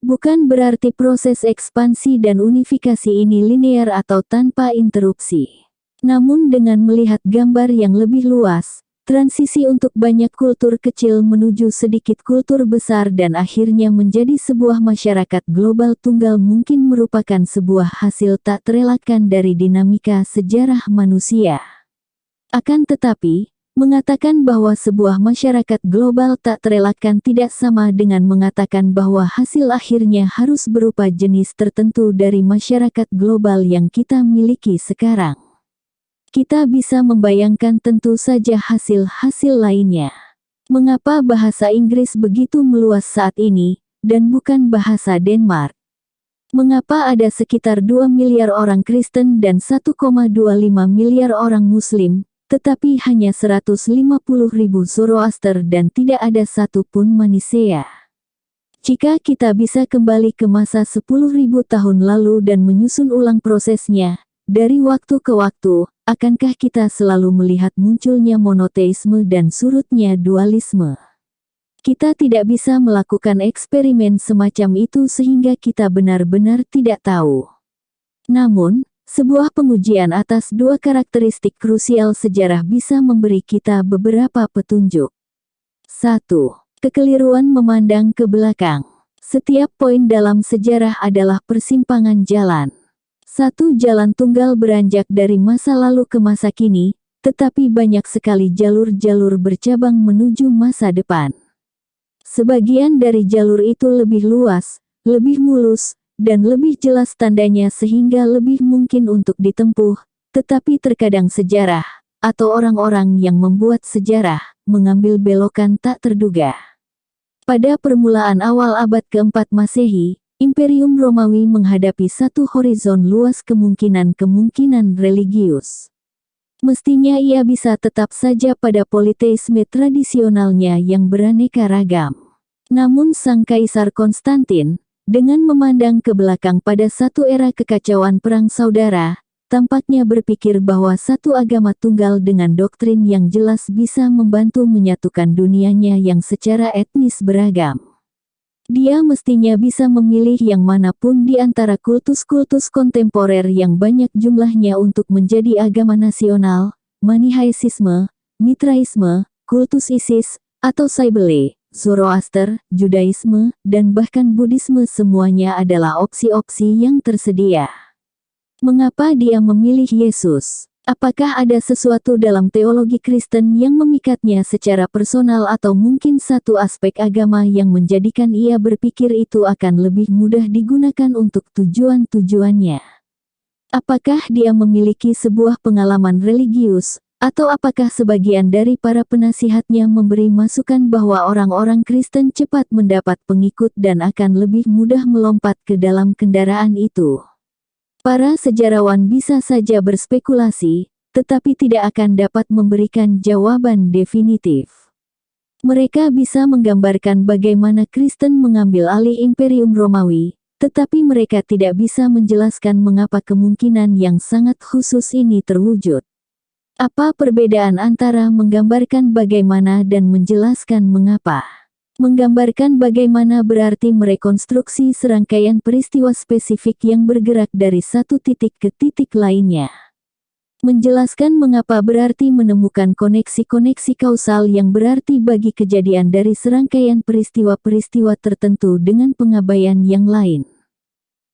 Bukan berarti proses ekspansi dan unifikasi ini linear atau tanpa interupsi. Namun dengan melihat gambar yang lebih luas, transisi untuk banyak kultur kecil menuju sedikit kultur besar dan akhirnya menjadi sebuah masyarakat global tunggal mungkin merupakan sebuah hasil tak terelakkan dari dinamika sejarah manusia. Akan tetapi, mengatakan bahwa sebuah masyarakat global tak terelakkan tidak sama dengan mengatakan bahwa hasil akhirnya harus berupa jenis tertentu dari masyarakat global yang kita miliki sekarang. Kita bisa membayangkan tentu saja hasil-hasil lainnya. Mengapa bahasa Inggris begitu meluas saat ini, dan bukan bahasa Denmark? Mengapa ada sekitar 2 miliar orang Kristen dan 1,25 miliar orang Muslim, tetapi hanya 150.000 Zoroaster dan tidak ada satupun Manisea? Jika kita bisa kembali ke masa 10.000 tahun lalu dan menyusun ulang prosesnya, dari waktu ke waktu, akankah kita selalu melihat munculnya monoteisme dan surutnya dualisme? Kita tidak bisa melakukan eksperimen semacam itu sehingga kita benar-benar tidak tahu. Namun, sebuah pengujian atas dua karakteristik krusial sejarah bisa memberi kita beberapa petunjuk. 1. Kekeliruan memandang ke belakang. Setiap poin dalam sejarah adalah persimpangan jalan. Satu jalan tunggal beranjak dari masa lalu ke masa kini, tetapi banyak sekali jalur-jalur bercabang menuju masa depan. Sebagian dari jalur itu lebih luas, lebih mulus, dan lebih jelas tandanya sehingga lebih mungkin untuk ditempuh, tetapi terkadang sejarah, atau orang-orang yang membuat sejarah, mengambil belokan tak terduga. Pada permulaan awal abad keempat Masehi, Imperium Romawi menghadapi satu horizon luas kemungkinan-kemungkinan religius. Mestinya ia bisa tetap saja pada politeisme tradisionalnya yang beraneka ragam. Namun Sang Kaisar Konstantin, dengan memandang ke belakang pada satu era kekacauan perang saudara, tampaknya berpikir bahwa satu agama tunggal dengan doktrin yang jelas bisa membantu menyatukan dunianya yang secara etnis beragam. Dia mestinya bisa memilih yang manapun di antara kultus-kultus kontemporer yang banyak jumlahnya untuk menjadi agama nasional, Manihaisisme, Mitraisme, kultus Isis, atau Cybele, Zoroaster, Judaisme, dan bahkan Buddhisme semuanya adalah opsi-opsi yang tersedia. Mengapa dia memilih Yesus? Apakah ada sesuatu dalam teologi Kristen yang memikatnya secara personal atau mungkin satu aspek agama yang menjadikan ia berpikir itu akan lebih mudah digunakan untuk tujuan-tujuannya? Apakah dia memiliki sebuah pengalaman religius, atau apakah sebagian dari para penasihatnya memberi masukan bahwa orang-orang Kristen cepat mendapat pengikut dan akan lebih mudah melompat ke dalam kendaraan itu? Para sejarawan bisa saja berspekulasi, tetapi tidak akan dapat memberikan jawaban definitif. Mereka bisa menggambarkan bagaimana Kristen mengambil alih Imperium Romawi, tetapi mereka tidak bisa menjelaskan mengapa kemungkinan yang sangat khusus ini terwujud. Apa perbedaan antara menggambarkan bagaimana dan menjelaskan mengapa? Menggambarkan bagaimana berarti merekonstruksi serangkaian peristiwa spesifik yang bergerak dari satu titik ke titik lainnya. Menjelaskan mengapa berarti menemukan koneksi-koneksi kausal yang berarti bagi kejadian dari serangkaian peristiwa-peristiwa tertentu dengan pengabaian yang lain.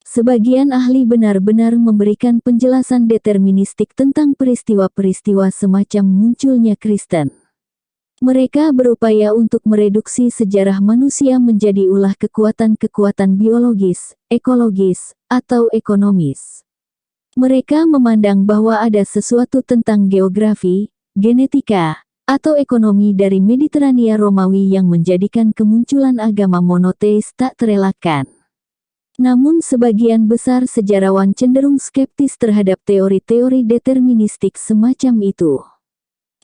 Sebagian ahli benar-benar memberikan penjelasan deterministik tentang peristiwa-peristiwa semacam munculnya Kristen. Mereka berupaya untuk mereduksi sejarah manusia menjadi ulah kekuatan-kekuatan biologis, ekologis, atau ekonomis. Mereka memandang bahwa ada sesuatu tentang geografi, genetika, atau ekonomi dari Mediterania Romawi yang menjadikan kemunculan agama monoteis tak terelakkan. Namun sebagian besar sejarawan cenderung skeptis terhadap teori-teori deterministik semacam itu.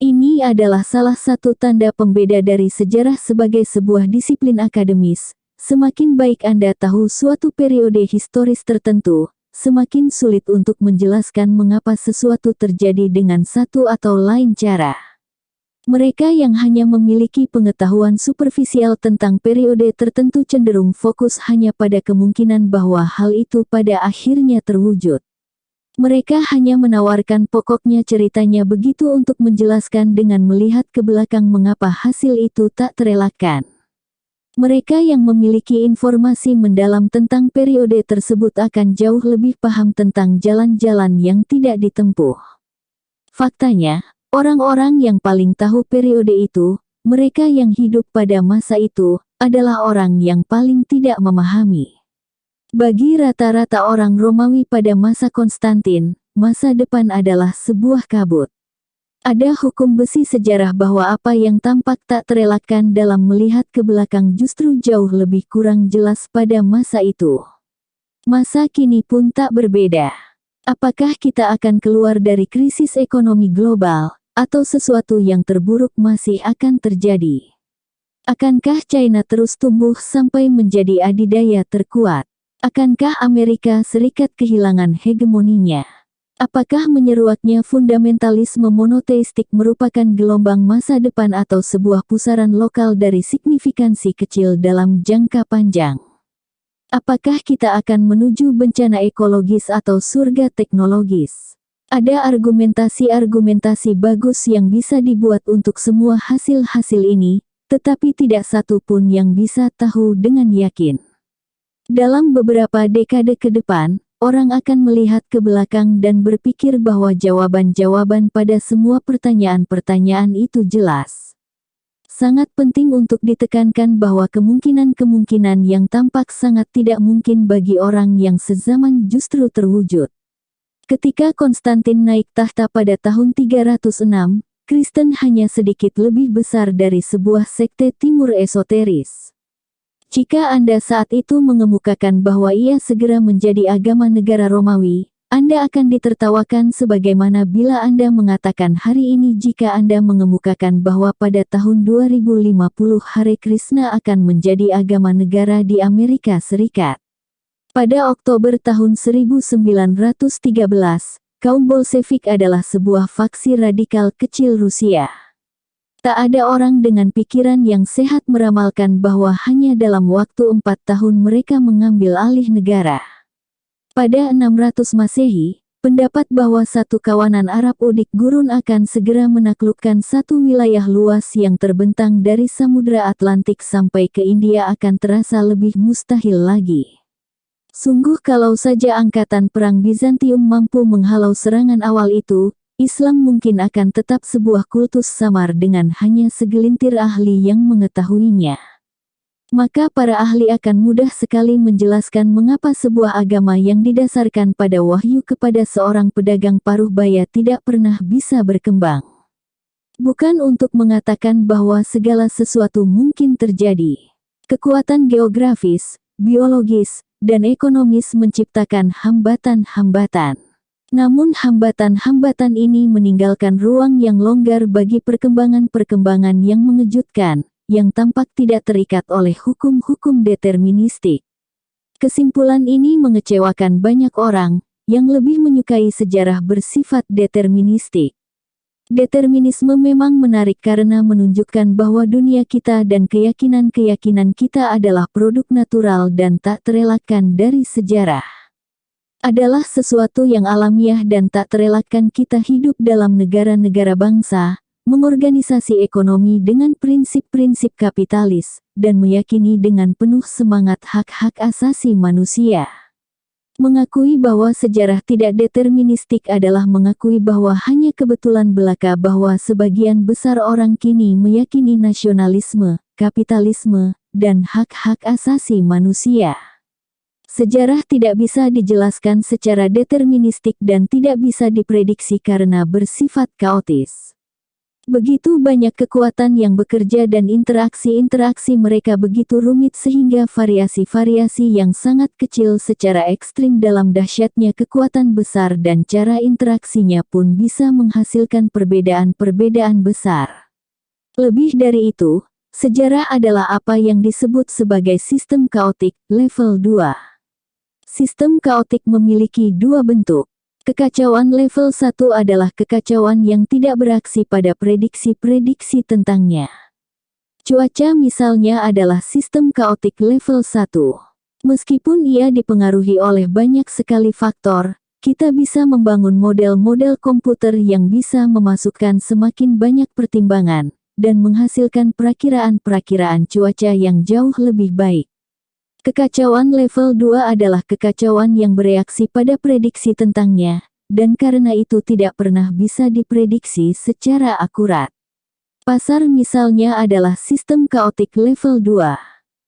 Ini adalah salah satu tanda pembeda dari sejarah sebagai sebuah disiplin akademis. Semakin baik Anda tahu suatu periode historis tertentu, semakin sulit untuk menjelaskan mengapa sesuatu terjadi dengan satu atau lain cara. Mereka yang hanya memiliki pengetahuan superficial tentang periode tertentu cenderung fokus hanya pada kemungkinan bahwa hal itu pada akhirnya terwujud. Mereka hanya menawarkan pokoknya ceritanya begitu untuk menjelaskan dengan melihat ke belakang mengapa hasil itu tak terelakkan. Mereka yang memiliki informasi mendalam tentang periode tersebut akan jauh lebih paham tentang jalan-jalan yang tidak ditempuh. Faktanya, orang-orang yang paling tahu periode itu, mereka yang hidup pada masa itu, adalah orang yang paling tidak memahami. Bagi rata-rata orang Romawi pada masa Konstantin, masa depan adalah sebuah kabut. Ada hukum besi sejarah bahwa apa yang tampak tak terelakkan dalam melihat ke belakang justru jauh lebih kurang jelas pada masa itu. Masa kini pun tak berbeda. Apakah kita akan keluar dari krisis ekonomi global, atau sesuatu yang terburuk masih akan terjadi? Akankah China terus tumbuh sampai menjadi adidaya terkuat? Akankah Amerika Serikat kehilangan hegemoninya? Apakah menyeruaknya fundamentalisme monoteistik merupakan gelombang masa depan atau sebuah pusaran lokal dari signifikansi kecil dalam jangka panjang? Apakah kita akan menuju bencana ekologis atau surga teknologis? Ada argumentasi-argumentasi bagus yang bisa dibuat untuk semua hasil-hasil ini, tetapi tidak satu pun yang bisa tahu dengan yakin. Dalam beberapa dekade ke depan, orang akan melihat ke belakang dan berpikir bahwa jawaban-jawaban pada semua pertanyaan-pertanyaan itu jelas. Sangat penting untuk ditekankan bahwa kemungkinan-kemungkinan yang tampak sangat tidak mungkin bagi orang yang sezaman justru terwujud. Ketika Konstantin naik tahta pada tahun 306, Kristen hanya sedikit lebih besar dari sebuah sekte timur esoteris. Jika Anda saat itu mengemukakan bahwa ia segera menjadi agama negara Romawi, Anda akan ditertawakan sebagaimana bila Anda mengatakan hari ini jika Anda mengemukakan bahwa pada tahun 2050 Hare Krishna akan menjadi agama negara di Amerika Serikat. Pada Oktober tahun 1913, kaum Bolshevik adalah sebuah faksi radikal kecil Rusia. Tak ada orang dengan pikiran yang sehat meramalkan bahwa hanya dalam waktu 4 tahun mereka mengambil alih negara. Pada 600 Masehi, pendapat bahwa satu kawanan Arab udik gurun akan segera menaklukkan satu wilayah luas yang terbentang dari Samudra Atlantik sampai ke India akan terasa lebih mustahil lagi. Sungguh kalau saja angkatan perang Bizantium mampu menghalau serangan awal itu, Islam mungkin akan tetap sebuah kultus samar dengan hanya segelintir ahli yang mengetahuinya. Maka para ahli akan mudah sekali menjelaskan mengapa sebuah agama yang didasarkan pada wahyu kepada seorang pedagang paruh baya tidak pernah bisa berkembang. Bukan untuk mengatakan bahwa segala sesuatu mungkin terjadi. Kekuatan geografis, biologis, dan ekonomis menciptakan hambatan-hambatan. Namun hambatan-hambatan ini meninggalkan ruang yang longgar bagi perkembangan-perkembangan yang mengejutkan, yang tampak tidak terikat oleh hukum-hukum deterministik. Kesimpulan ini mengecewakan banyak orang, yang lebih menyukai sejarah bersifat deterministik. Determinisme memang menarik karena menunjukkan bahwa dunia kita dan keyakinan-keyakinan kita adalah produk natural dan tak terelakkan dari sejarah. Adalah sesuatu yang alamiah dan tak terelakkan kita hidup dalam negara-negara bangsa, mengorganisasi ekonomi dengan prinsip-prinsip kapitalis, dan meyakini dengan penuh semangat hak-hak asasi manusia. Mengakui bahwa sejarah tidak deterministik adalah mengakui bahwa hanya kebetulan belaka bahwa sebagian besar orang kini meyakini nasionalisme, kapitalisme, dan hak-hak asasi manusia. Sejarah tidak bisa dijelaskan secara deterministik dan tidak bisa diprediksi karena bersifat kaotis. Begitu banyak kekuatan yang bekerja dan interaksi-interaksi mereka begitu rumit sehingga variasi-variasi yang sangat kecil secara ekstrim dalam dahsyatnya kekuatan besar dan cara interaksinya pun bisa menghasilkan perbedaan-perbedaan besar. Lebih dari itu, sejarah adalah apa yang disebut sebagai sistem kaotik, level 2. Sistem kaotik memiliki dua bentuk. Kekacauan level 1 adalah kekacauan yang tidak beraksi pada prediksi-prediksi tentangnya. Cuaca misalnya adalah sistem kaotik level 1. Meskipun ia dipengaruhi oleh banyak sekali faktor, kita bisa membangun model-model komputer yang bisa memasukkan semakin banyak pertimbangan, dan menghasilkan perakiraan-perakiraan cuaca yang jauh lebih baik. Kekacauan level 2 adalah kekacauan yang bereaksi pada prediksi tentangnya, dan karena itu tidak pernah bisa diprediksi secara akurat. Pasar misalnya adalah sistem kaotik level 2.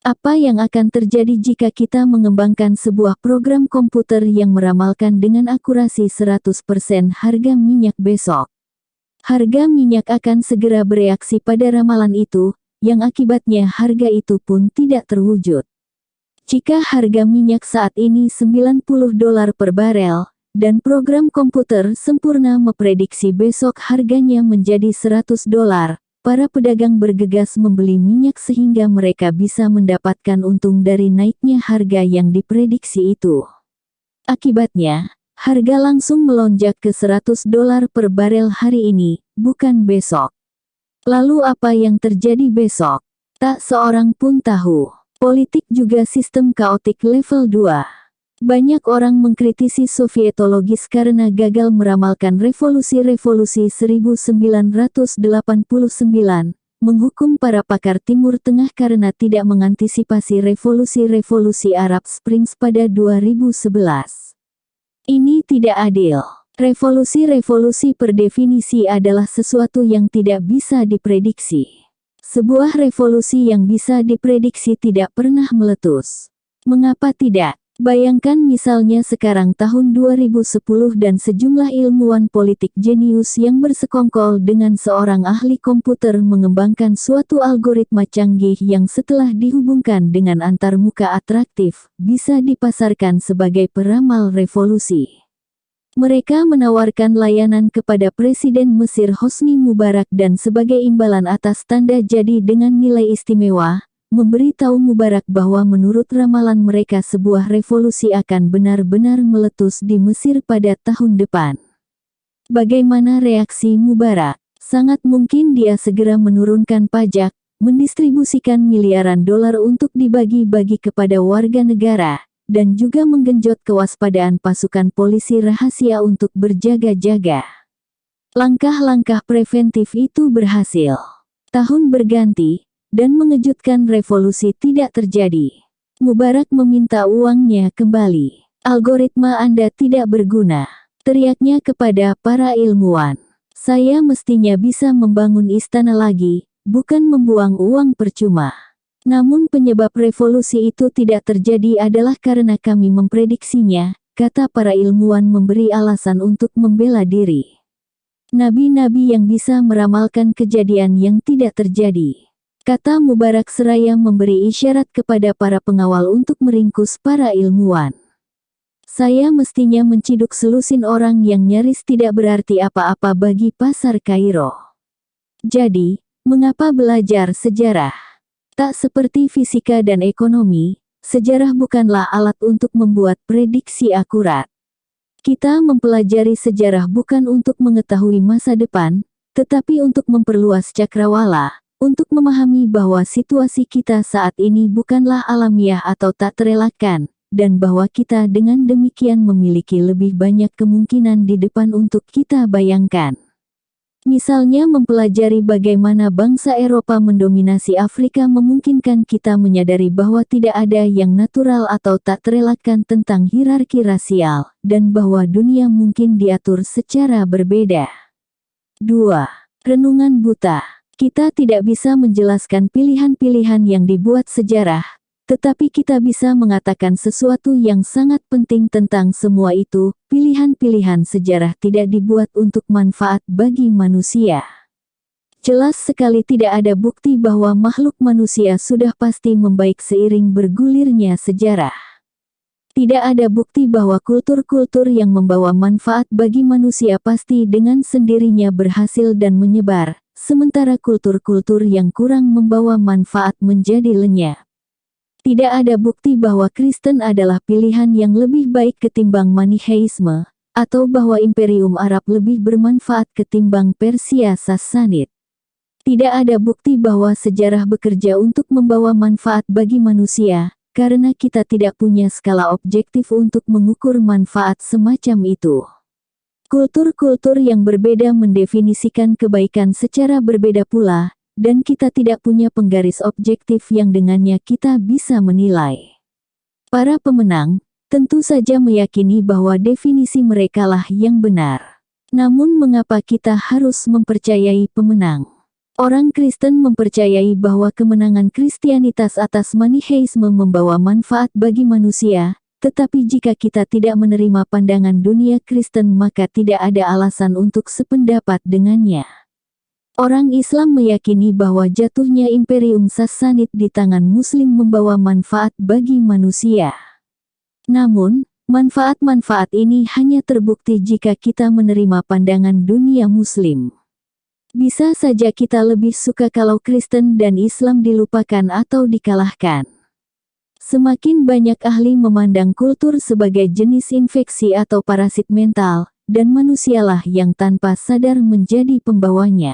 Apa yang akan terjadi jika kita mengembangkan sebuah program komputer yang meramalkan dengan akurasi 100% harga minyak besok? Harga minyak akan segera bereaksi pada ramalan itu, yang akibatnya harga itu pun tidak terwujud. Jika harga minyak saat ini $90 per barel, dan program komputer sempurna memprediksi besok harganya menjadi $100, para pedagang bergegas membeli minyak sehingga mereka bisa mendapatkan untung dari naiknya harga yang diprediksi itu. Akibatnya, harga langsung melonjak ke $100 per barel hari ini, bukan besok. Lalu apa yang terjadi besok? Tak seorang pun tahu. Politik juga sistem kaotik level 2. Banyak orang mengkritisi Sovietologis karena gagal meramalkan revolusi-revolusi 1989, menghukum para pakar Timur Tengah karena tidak mengantisipasi revolusi-revolusi Arab Springs pada 2011. Ini tidak adil. Revolusi-revolusi per definisi adalah sesuatu yang tidak bisa diprediksi. Sebuah revolusi yang bisa diprediksi tidak pernah meletus. Mengapa tidak? Bayangkan misalnya sekarang tahun 2010 dan sejumlah ilmuwan politik jenius yang bersekongkol dengan seorang ahli komputer mengembangkan suatu algoritma canggih yang setelah dihubungkan dengan antarmuka atraktif, bisa dipasarkan sebagai peramal revolusi. Mereka menawarkan layanan kepada Presiden Mesir Hosni Mubarak dan sebagai imbalan atas tanda jadi dengan nilai istimewa, memberitahu Mubarak bahwa menurut ramalan mereka sebuah revolusi akan benar-benar meletus di Mesir pada tahun depan. Bagaimana reaksi Mubarak? Sangat mungkin dia segera menurunkan pajak, mendistribusikan miliaran dolar untuk dibagi-bagi kepada warga negara, dan juga menggenjot kewaspadaan pasukan polisi rahasia untuk berjaga-jaga. Langkah-langkah preventif itu berhasil. Tahun berganti, dan mengejutkan revolusi tidak terjadi. Mubarak meminta uangnya kembali. Algoritma Anda tidak berguna, teriaknya kepada para ilmuwan. Saya mestinya bisa membangun istana lagi, bukan membuang uang percuma. Namun penyebab revolusi itu tidak terjadi adalah karena kami memprediksinya, kata para ilmuwan memberi alasan untuk membela diri. Nabi-nabi yang bisa meramalkan kejadian yang tidak terjadi, kata Mubarak seraya memberi isyarat kepada para pengawal untuk meringkus para ilmuwan. Saya mestinya menciduk selusin orang yang nyaris tidak berarti apa-apa bagi pasar Kairo. Jadi, mengapa belajar sejarah? Tak seperti fisika dan ekonomi, sejarah bukanlah alat untuk membuat prediksi akurat. Kita mempelajari sejarah bukan untuk mengetahui masa depan, tetapi untuk memperluas cakrawala, untuk memahami bahwa situasi kita saat ini bukanlah alamiah atau tak terelakkan, dan bahwa kita dengan demikian memiliki lebih banyak kemungkinan di depan untuk kita bayangkan. Misalnya mempelajari bagaimana bangsa Eropa mendominasi Afrika memungkinkan kita menyadari bahwa tidak ada yang natural atau tak terelakkan tentang hierarki rasial, dan bahwa dunia mungkin diatur secara berbeda. 2. Renungan buta. Kita tidak bisa menjelaskan pilihan-pilihan yang dibuat sejarah, tetapi kita bisa mengatakan sesuatu yang sangat penting tentang semua itu. Pilihan-pilihan sejarah tidak dibuat untuk manfaat bagi manusia. Jelas sekali tidak ada bukti bahwa makhluk manusia sudah pasti membaik seiring bergulirnya sejarah. Tidak ada bukti bahwa kultur-kultur yang membawa manfaat bagi manusia pasti dengan sendirinya berhasil dan menyebar, sementara kultur-kultur yang kurang membawa manfaat menjadi lenyap. Tidak ada bukti bahwa Kristen adalah pilihan yang lebih baik ketimbang Manicheisme, atau bahwa Imperium Arab lebih bermanfaat ketimbang Persia Sassanid. Tidak ada bukti bahwa sejarah bekerja untuk membawa manfaat bagi manusia, karena kita tidak punya skala objektif untuk mengukur manfaat semacam itu. Kultur-kultur yang berbeda mendefinisikan kebaikan secara berbeda pula, dan kita tidak punya penggaris objektif yang dengannya kita bisa menilai. Para pemenang tentu saja meyakini bahwa definisi merekalah yang benar. Namun mengapa kita harus mempercayai pemenang? Orang Kristen mempercayai bahwa kemenangan Kristianitas atas Manicheisme membawa manfaat bagi manusia, tetapi jika kita tidak menerima pandangan dunia Kristen maka tidak ada alasan untuk sependapat dengannya. Orang Islam meyakini bahwa jatuhnya Imperium Sassanid di tangan Muslim membawa manfaat bagi manusia. Namun, manfaat-manfaat ini hanya terbukti jika kita menerima pandangan dunia Muslim. Bisa saja kita lebih suka kalau Kristen dan Islam dilupakan atau dikalahkan. Semakin banyak ahli memandang kultur sebagai jenis infeksi atau parasit mental, dan manusialah yang tanpa sadar menjadi pembawanya.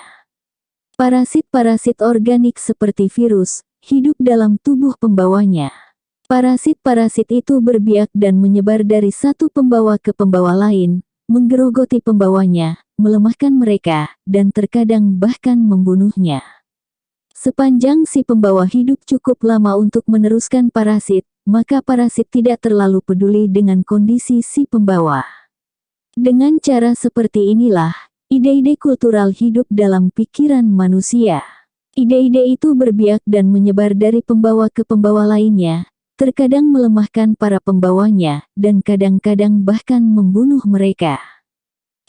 Parasit-parasit organik seperti virus, hidup dalam tubuh pembawanya. Parasit-parasit itu berbiak dan menyebar dari satu pembawa ke pembawa lain, menggerogoti pembawanya, melemahkan mereka, dan terkadang bahkan membunuhnya. Sepanjang si pembawa hidup cukup lama untuk meneruskan parasit, maka parasit tidak terlalu peduli dengan kondisi si pembawa. Dengan cara seperti inilah, ide-ide kultural hidup dalam pikiran manusia. Ide-ide itu berbiak dan menyebar dari pembawa ke pembawa lainnya, terkadang melemahkan para pembawanya, dan kadang-kadang bahkan membunuh mereka.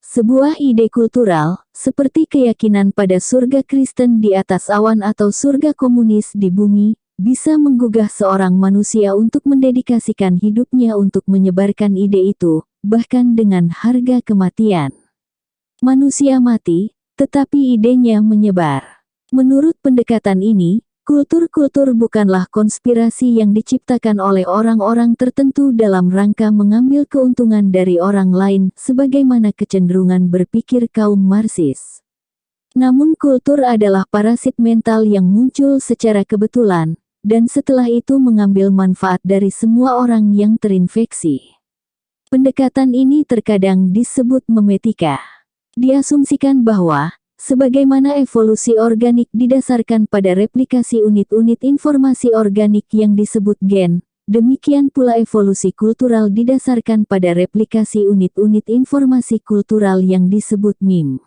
Sebuah ide kultural, seperti keyakinan pada surga Kristen di atas awan atau surga komunis di bumi, bisa menggugah seorang manusia untuk mendedikasikan hidupnya untuk menyebarkan ide itu, bahkan dengan harga kematian. Manusia mati, tetapi idenya menyebar. Menurut pendekatan ini, kultur-kultur bukanlah konspirasi yang diciptakan oleh orang-orang tertentu dalam rangka mengambil keuntungan dari orang lain, sebagaimana kecenderungan berpikir kaum Marxis. Namun kultur adalah parasit mental yang muncul secara kebetulan, dan setelah itu mengambil manfaat dari semua orang yang terinfeksi. Pendekatan ini terkadang disebut memetika. Diasumsikan bahwa, sebagaimana evolusi organik didasarkan pada replikasi unit-unit informasi organik yang disebut gen, demikian pula evolusi kultural didasarkan pada replikasi unit-unit informasi kultural yang disebut meme.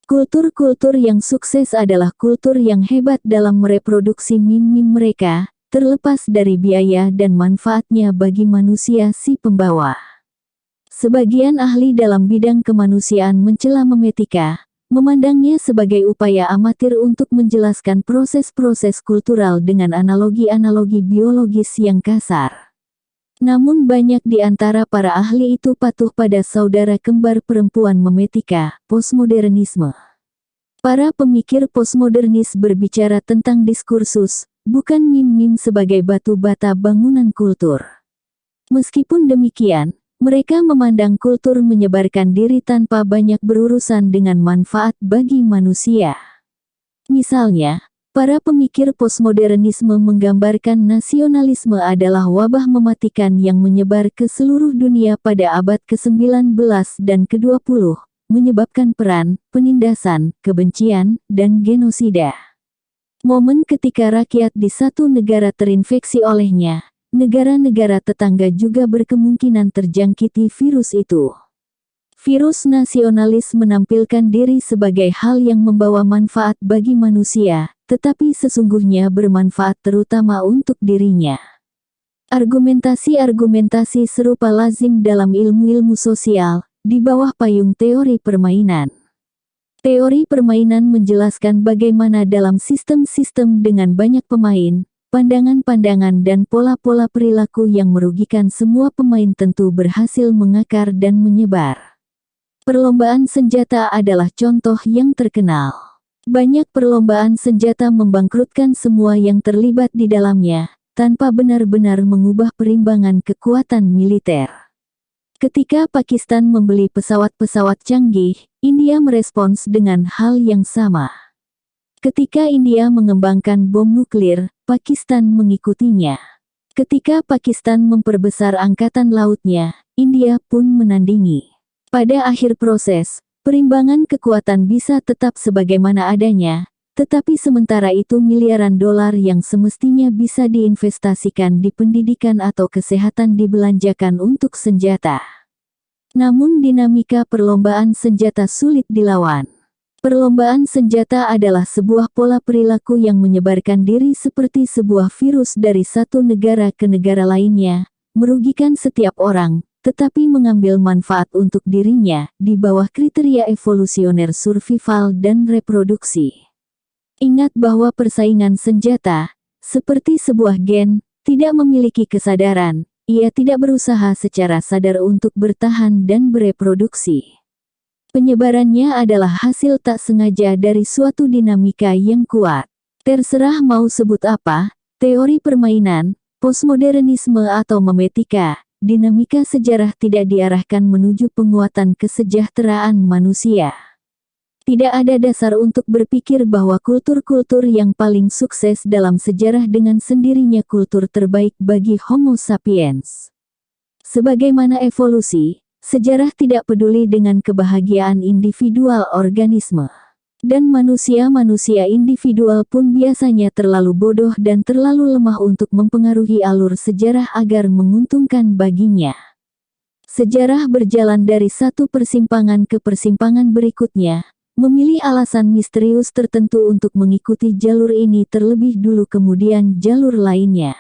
Kultur-kultur yang sukses adalah kultur yang hebat dalam mereproduksi meme-meme mereka, terlepas dari biaya dan manfaatnya bagi manusia si pembawa. Sebagian ahli dalam bidang kemanusiaan mencela memetika, memandangnya sebagai upaya amatir untuk menjelaskan proses-proses kultural dengan analogi-analogi biologis yang kasar. Namun banyak di antara para ahli itu patuh pada saudara kembar perempuan memetika, postmodernisme. Para pemikir postmodernis berbicara tentang diskursus, bukan meme-meme sebagai batu bata bangunan kultur. Meskipun demikian, mereka memandang kultur menyebarkan diri tanpa banyak berurusan dengan manfaat bagi manusia. Misalnya, para pemikir postmodernisme menggambarkan nasionalisme adalah wabah mematikan yang menyebar ke seluruh dunia pada abad ke-19 dan ke-20, menyebabkan perang, penindasan, kebencian, dan genosida. Momen ketika rakyat di satu negara terinfeksi olehnya, negara-negara tetangga juga berkemungkinan terjangkiti virus itu. Virus nasionalis menampilkan diri sebagai hal yang membawa manfaat bagi manusia, tetapi sesungguhnya bermanfaat terutama untuk dirinya. Argumentasi-argumentasi serupa lazim dalam ilmu-ilmu sosial, di bawah payung teori permainan. Teori permainan menjelaskan bagaimana dalam sistem-sistem dengan banyak pemain, pandangan-pandangan dan pola-pola perilaku yang merugikan semua pemain tentu berhasil mengakar dan menyebar. Perlombaan senjata adalah contoh yang terkenal. Banyak perlombaan senjata membangkrutkan semua yang terlibat di dalamnya, tanpa benar-benar mengubah perimbangan kekuatan militer. Ketika Pakistan membeli pesawat-pesawat canggih, India merespons dengan hal yang sama. Ketika India mengembangkan bom nuklir, Pakistan mengikutinya. Ketika Pakistan memperbesar angkatan lautnya, India pun menandingi. Pada akhir proses, perimbangan kekuatan bisa tetap sebagaimana adanya, tetapi sementara itu miliaran dolar yang semestinya bisa diinvestasikan di pendidikan atau kesehatan dibelanjakan untuk senjata. Namun dinamika perlombaan senjata sulit dilawan. Perlombaan senjata adalah sebuah pola perilaku yang menyebarkan diri seperti sebuah virus dari satu negara ke negara lainnya, merugikan setiap orang, tetapi mengambil manfaat untuk dirinya di bawah kriteria evolusioner survival dan reproduksi. Ingat bahwa persaingan senjata, seperti sebuah gen, tidak memiliki kesadaran, ia tidak berusaha secara sadar untuk bertahan dan bereproduksi. Penyebarannya adalah hasil tak sengaja dari suatu dinamika yang kuat. Terserah mau sebut apa, teori permainan, postmodernisme atau memetika, dinamika sejarah tidak diarahkan menuju penguatan kesejahteraan manusia. Tidak ada dasar untuk berpikir bahwa kultur-kultur yang paling sukses dalam sejarah dengan sendirinya kultur terbaik bagi Homo sapiens. Sebagaimana evolusi, sejarah tidak peduli dengan kebahagiaan individual organisme. Dan manusia-manusia individual pun biasanya terlalu bodoh dan terlalu lemah untuk mempengaruhi alur sejarah agar menguntungkan baginya. Sejarah berjalan dari satu persimpangan ke persimpangan berikutnya, memilih alasan misterius tertentu untuk mengikuti jalur ini terlebih dulu kemudian jalur lainnya.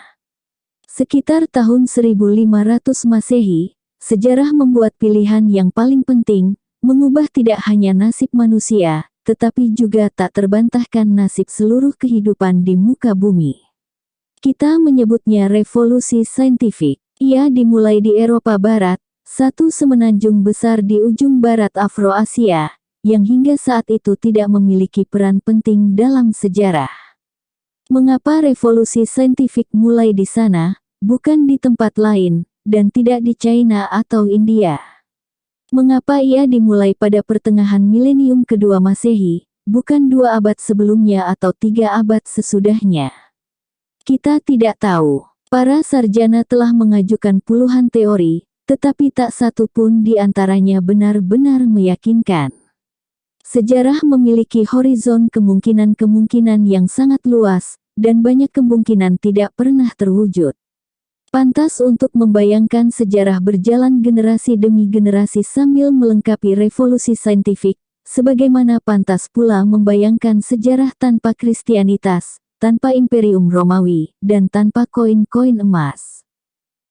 Sekitar tahun 1500 Masehi, sejarah membuat pilihan yang paling penting, mengubah tidak hanya nasib manusia, tetapi juga tak terbantahkan nasib seluruh kehidupan di muka bumi. Kita menyebutnya revolusi saintifik. Ia dimulai di Eropa Barat, satu semenanjung besar di ujung barat Afroasia, yang hingga saat itu tidak memiliki peran penting dalam sejarah. Mengapa revolusi saintifik mulai di sana, bukan di tempat lain, dan tidak di China atau India? Mengapa ia dimulai pada pertengahan milenium kedua Masehi, bukan 2 abad sebelumnya atau 3 abad sesudahnya? Kita tidak tahu. Para sarjana telah mengajukan puluhan teori, tetapi tak satu pun di antaranya benar-benar meyakinkan. Sejarah memiliki horizon kemungkinan-kemungkinan yang sangat luas, dan banyak kemungkinan tidak pernah terwujud. Pantas untuk membayangkan sejarah berjalan generasi demi generasi sambil melengkapi revolusi saintifik, sebagaimana pantas pula membayangkan sejarah tanpa Kristianitas, tanpa Imperium Romawi, dan tanpa koin-koin emas.